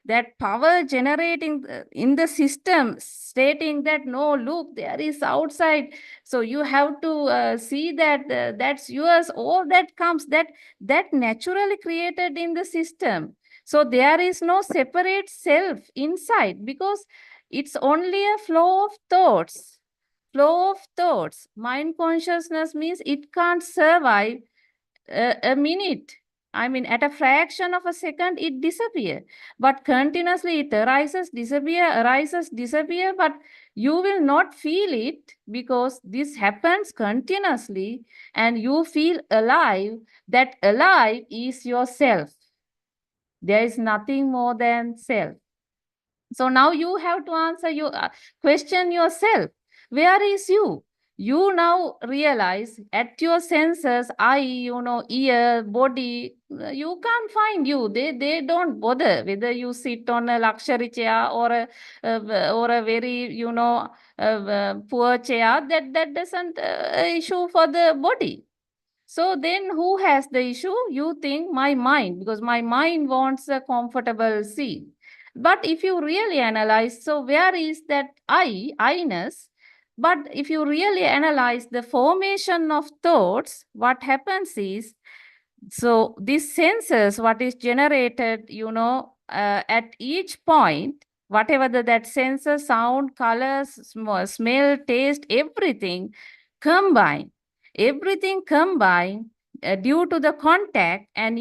that power generating in the system, stating that, no, look, there is outside. So you have to see that that's yours. All that comes, that naturally created in the system. So there is no separate self inside, because it's only a flow of thoughts. Flow of thoughts. Mind consciousness means it can't survive a minute. I mean, at a fraction of a second, it disappears. But continuously it arises, disappear, but you will not feel it, because this happens continuously and you feel alive. That alive is yourself. There is nothing more than self. So now you have to answer your question yourself. Where is you? You now realize at your senses, eye, ear, body, you can't find you. They don't bother whether you sit on a luxury chair or a very, poor chair. That doesn't issue for the body. So then who has the issue? You think my mind, because my mind wants a comfortable seat. But if you really analyze, so where is that I-ness? But if you really analyze the formation of thoughts, what happens is, so these senses, what is generated, at each point, whatever that senses, sound, colors, smell, taste, everything combine. Everything combined due to the contact, and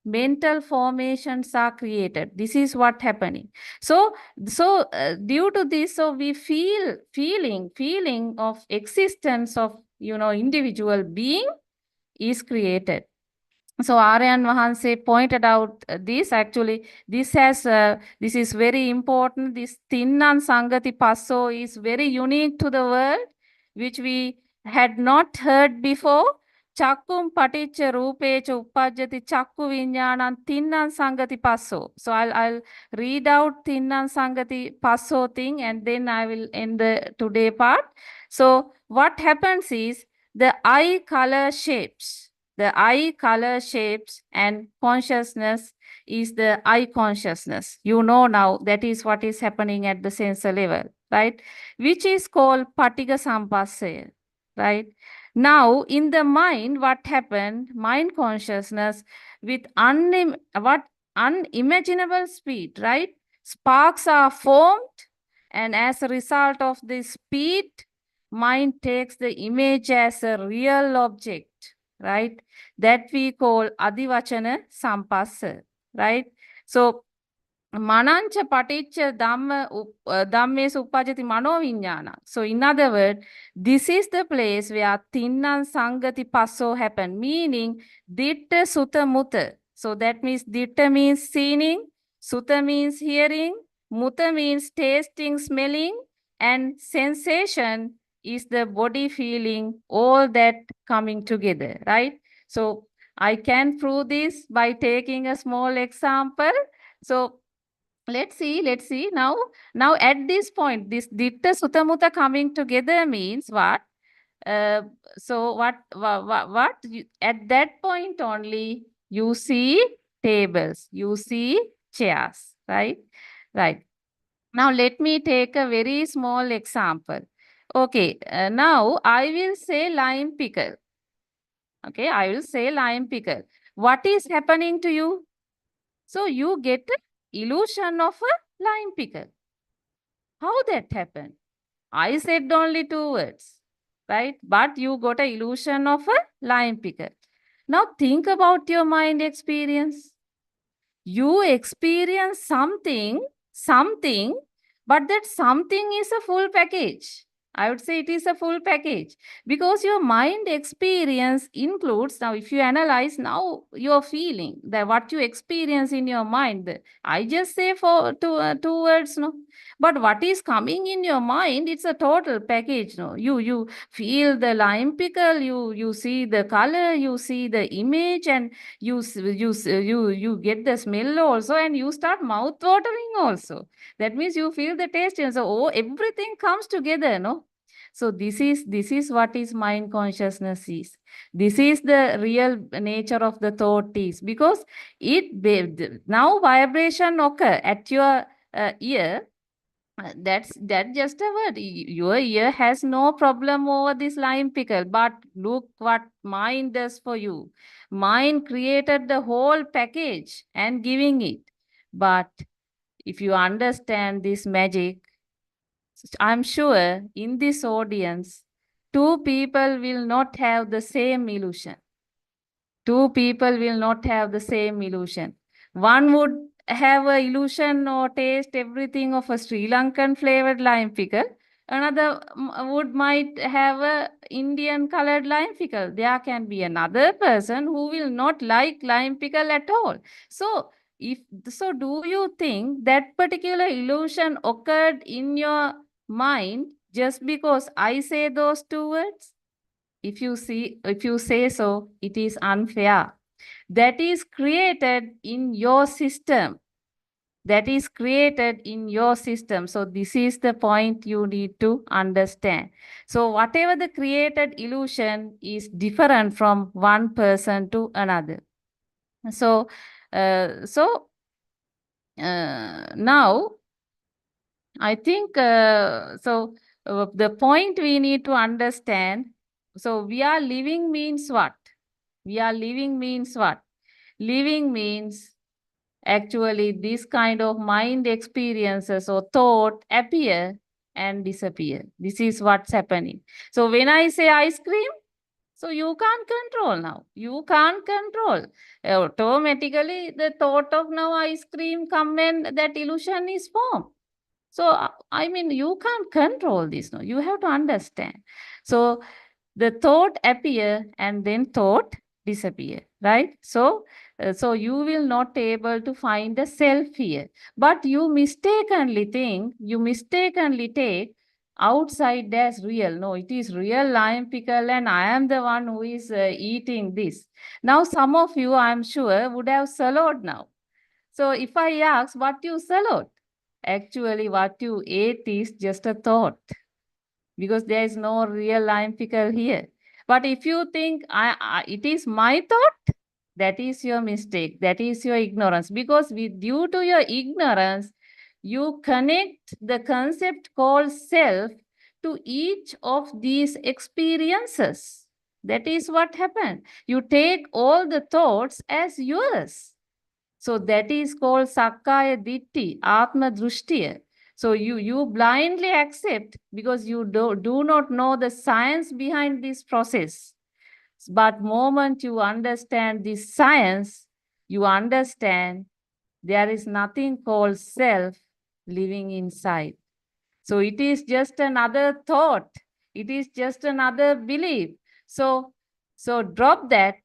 mental formations are created. This is what happening. So due to this, so we feeling of existence of individual being is created. So Aryan Mahanse pointed out this. Actually, this is very important. This Tinnan Sangati Passo is very unique to the world, which we had not heard before. Chakkum Paticca Rupecha Uppajjati Chakku Vinyanan Tinnan Sangati Passo. So I'll read out Tinnan Sangati Passo thing, and then I will end the today part. So what happens is, the eye color shapes. The eye color shapes and consciousness is the eye consciousness. You know now that is what is happening at the sensor level, right? Which is called Patiga Sampassaya, right? Now in the mind, what happened? Mind consciousness with unimaginable speed, right? Sparks are formed, and as a result of this speed, mind takes the image as a real object, right? That we call adivachana sampassa, right? So manancha paticca dhammes uppajjati manovinyana. So in other words, this is the place where tinnan sangati passo happen, meaning ditta sutta mutta. So that means ditta means seeing, sutta means hearing, mutta means tasting, smelling, and sensation is the body feeling, all that coming together, right? So I can prove this by taking a small example. So let's see now at this point, this ditta sutta mutta coming together means what? So what at that point only you see tables, you see chairs, right? Right. Now let me take a very small example. Okay, now I will say lime pickle. Okay, I will say lime pickle. What is happening to you? So you get an illusion of a lime pickle. How that happened? I said only 2 words, right? But you got an illusion of a lime pickle. Now think about your mind experience. You experience something, but that something is a full package. I would say it is a full package, because your mind experience includes, now if you analyze now your feeling, that what you experience in your mind, I just say for two words, no, but what is coming in your mind, it's a total package, no. You feel the lime pickle, you see the color, you see the image, and you get the smell also, and you start mouth watering also. That means you feel the taste, and so everything comes together, no. So this is what is mind consciousness is. This is the real nature of the thought is, because now vibration occur at your ear. That's just a word. Your ear has no problem over this lime pickle, but look what mind does for you. Mind created the whole package and giving it. But if you understand this magic, I'm sure in this audience, two people will not have the same illusion. Two people will not have the same illusion. One would have a illusion or taste everything of a Sri Lankan flavored lime pickle. Another might have a Indian colored lime pickle. There can be another person who will not like lime pickle at all. So do you think that particular illusion occurred in your mind just because I say those two words? If you say so, it is unfair. That is created in your system. That is created in your system. So this is the point you need to understand. So whatever the created illusion is different from one person to another. So now I think the point we need to understand. So we are living means what? We are living means what? Living means actually this kind of mind experiences or thought appear and disappear. This is what's happening. So when I say ice cream, so you can't control now. You can't control. Automatically the thought of now ice cream come and that illusion is formed. So, I mean, you can't control this. No, you have to understand. So the thought appear and then thought disappear, right? So you will not able to find the self here. But you mistakenly take outside as real. No, it is real lime pickle and I am the one who is eating this. Now, some of you, I'm sure, would have swallowed now. So if I ask what you swallowed, actually what you ate is just a thought, because there is no real lime pickle here. But if you think it is my thought, that is your mistake. That is your ignorance. Because due to your ignorance, you connect the concept called self to each of these experiences. That is what happened. You take all the thoughts as yours. So that is called Sakkaya Ditti, Atma Drushtiya. So you blindly accept because you do not know the science behind this process. But moment you understand this science, you understand there is nothing called self living inside. So it is just another thought. It is just another belief. So drop that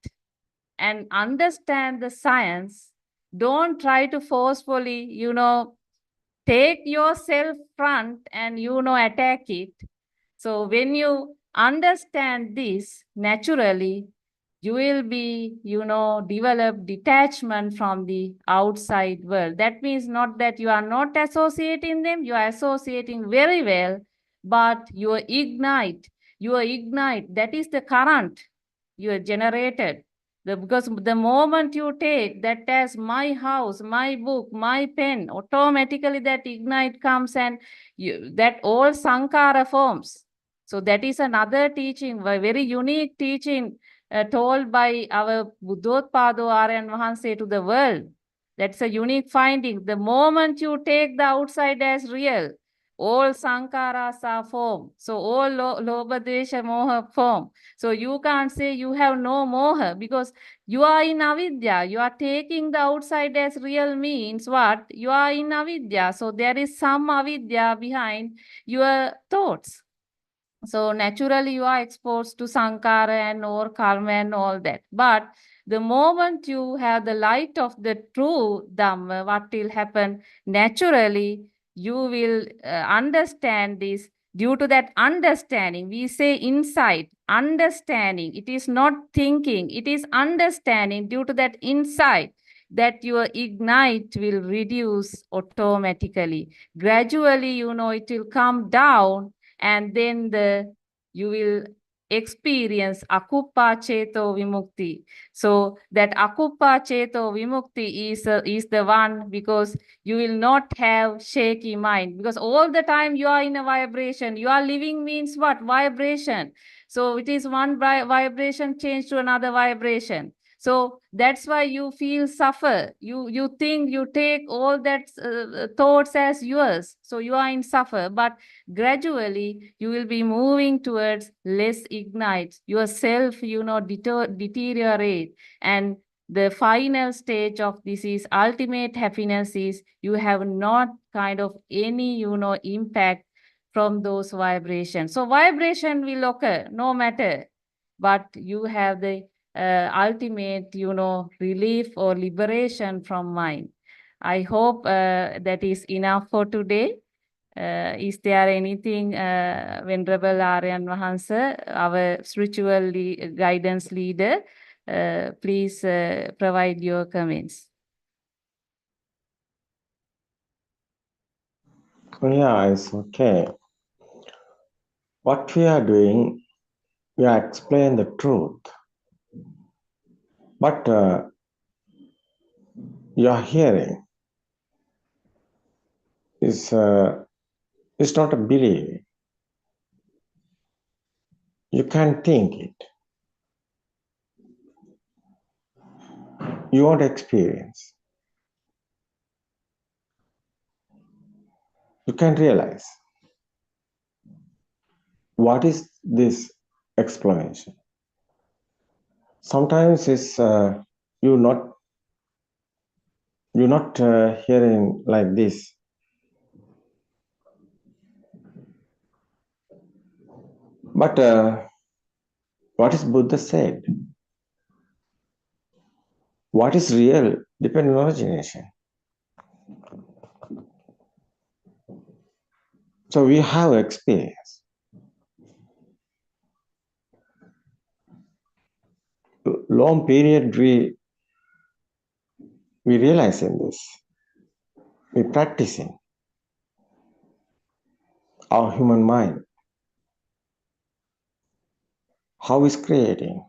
and understand the science. Don't try to forcefully, take yourself front and, attack it. So when you understand this naturally, you will be, develop detachment from the outside world. That means not that you are not associating them, you are associating very well, but you ignite, that is the current you are generated. Because the moment you take that as my house, my book, my pen, automatically that ignite comes and that all sankara forms. So that is another teaching, a very unique teaching told by our Buddhotpado Aryan Mahanse to the world. That's a unique finding. The moment you take the outside as real, all sankaras are formed. So all lobha, dvesha, moha form. So you can't say you have no moha because you are in avidya. You are taking the outside as real means what? You are in avidya. So there is some avidya behind your thoughts. So naturally you are exposed to sankara and or karma and all that. But the moment you have the light of the true Dhamma, what will happen? Naturally, you will understand this. Due to that understanding, we say insight, understanding. It is not thinking, it is understanding. Due to that insight, that your ignite will reduce automatically. Gradually, it will come down and then you will experience akuppa cheto vimukti. So that akuppa cheto vimukti is the one, because you will not have shaky mind, because all the time you are in a vibration. You are living means what? Vibration. So it is one vibration change to another vibration. So that's why you feel suffer. You think, you take all that thoughts as yours. So you are in suffer, but gradually you will be moving towards less ignite. Yourself, deteriorate. And the final stage of this is ultimate happiness is you have not kind of any, impact from those vibrations. So vibration will occur no matter, but you have the ultimate, relief or liberation from mind. I hope that is enough for today. Is there anything, Venerable Aryan Mahansa, our spiritual guidance leader, please provide your comments. Yeah, it's okay. What we are doing, we are explaining the truth. But you are hearing is it's not a belief. You can think it. You want experience. You can realize what is this explanation. Sometimes it's you're not hearing like this. But what is Buddha said? What is real depends on origination. So we have experience. Long period we realize in this. We practicing our human mind. How is creating?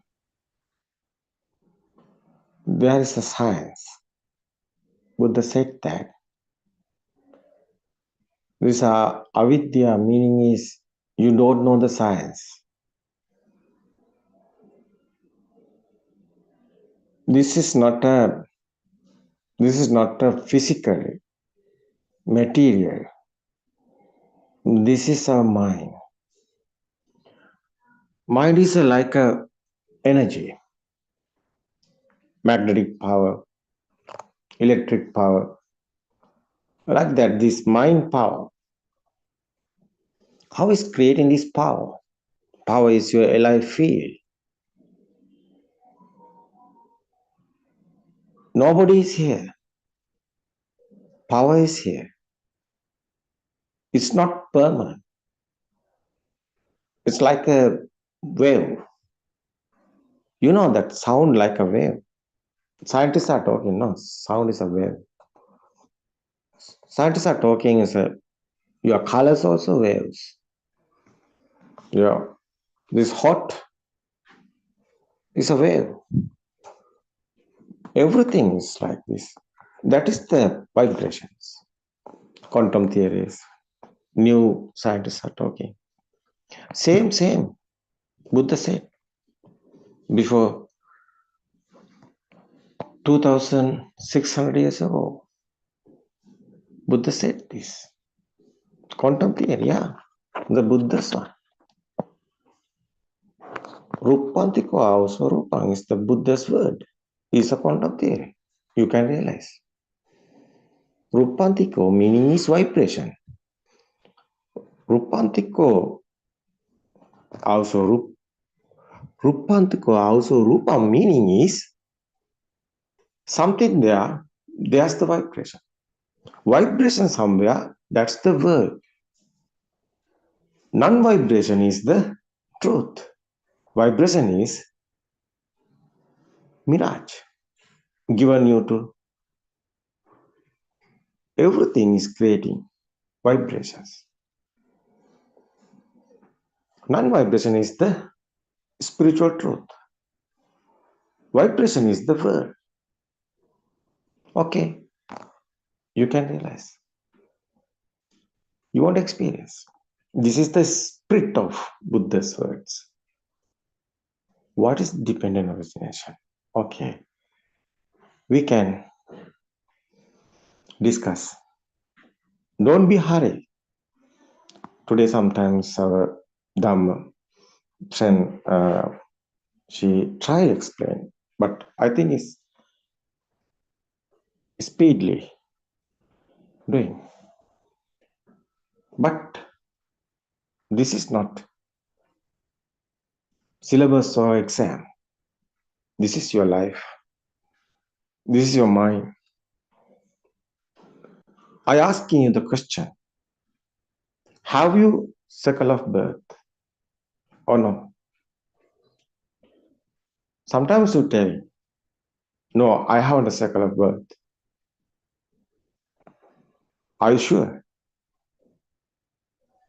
There is a science. Buddha said that. This avidya meaning is you don't know the science. This is not a physical material. This is our mind. Mind is like a energy, magnetic power, electric power, like that. This mind power. How is creating this power? Power is your alive field. Nobody is here. Power is here. It's not permanent. It's like a wave. You know that sound like a wave. Scientists are talking, no, sound is a wave. Scientists are talking is your colors also waves. Yeah, this hot is a wave. Everything is like this. That is the vibrations. Quantum theories. New scientists are talking. Same. Buddha said before 2,600 years ago. Buddha said this. Quantum theory, yeah. The Buddha's one. Rupantiko also Rupang is the Buddha's word. It's a quantum theory. You can realize. Rupantiko meaning is vibration. Rupantiko also Rupam meaning is something there, there's the vibration. Vibration somewhere, that's the word. Non-vibration is the truth. Vibration is mirage given you to. Everything is creating vibrations. Non-vibration is the spiritual truth. Vibration is the word. Okay, you can realize. You won't experience. This is the spirit of Buddha's words. What is dependent origination? Okay, we can discuss. Don't be hurried. Today, sometimes our Dhamma friend, she try to explain, but I think it's speedily doing. But this is not syllabus or exam. This is your life. This is your mind. I asking you the question: have you circle of birth or no? Sometimes you tell, no, I haven't a circle of birth. Are you sure?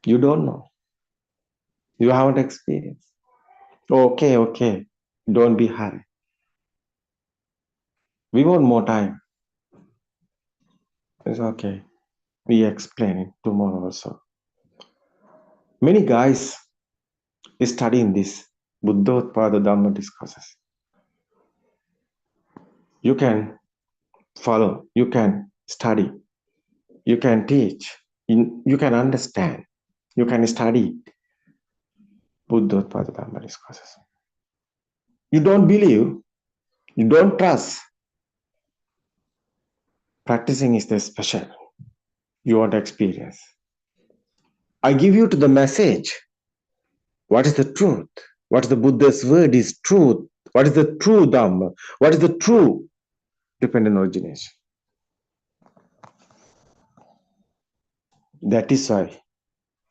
You don't know. You haven't experienced. Okay. Don't be hurried. We want more time. It's okay. We explain it tomorrow also. Many guys is studying this Buddhotpada Dhamma discourses. You can follow, you can study, you can teach, you can understand, you can study Buddhotpada Dhamma discourses. You don't believe, you don't trust. Practicing is the special. You want experience. I give you to the message. What is the truth? What is the Buddha's word is truth? What is the true Dhamma? What is the true dependent origination? That is why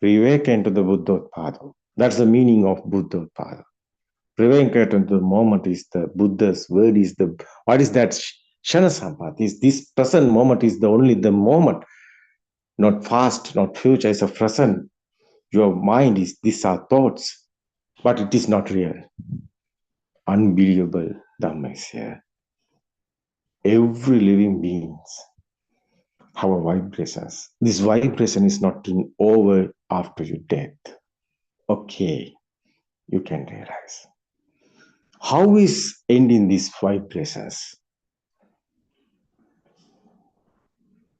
Viveka into the Buddhotpada. That's the meaning of Buddhotpada. Viveka into the moment is the Buddha's word is the, what is that? Shana Sampati is this present moment is the only the moment, not past, not future, it's a present. Your mind is, these are thoughts, but it is not real. Unbelievable Dhamma is here. Every living beings have a vibrations. This vibration is not over after your death. Okay, you can realize. How is ending these vibrations?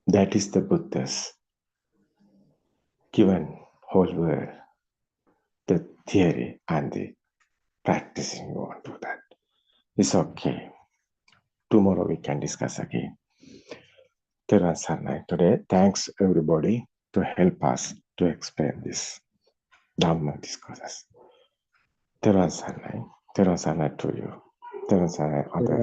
That is the Buddha's given whole world, the theory and the practicing. You want to do that. It's okay. Tomorrow we can discuss again. Today, thanks everybody to help us to explain this Dhamma discourses. Teran Sanai to you. Teran Sanai others.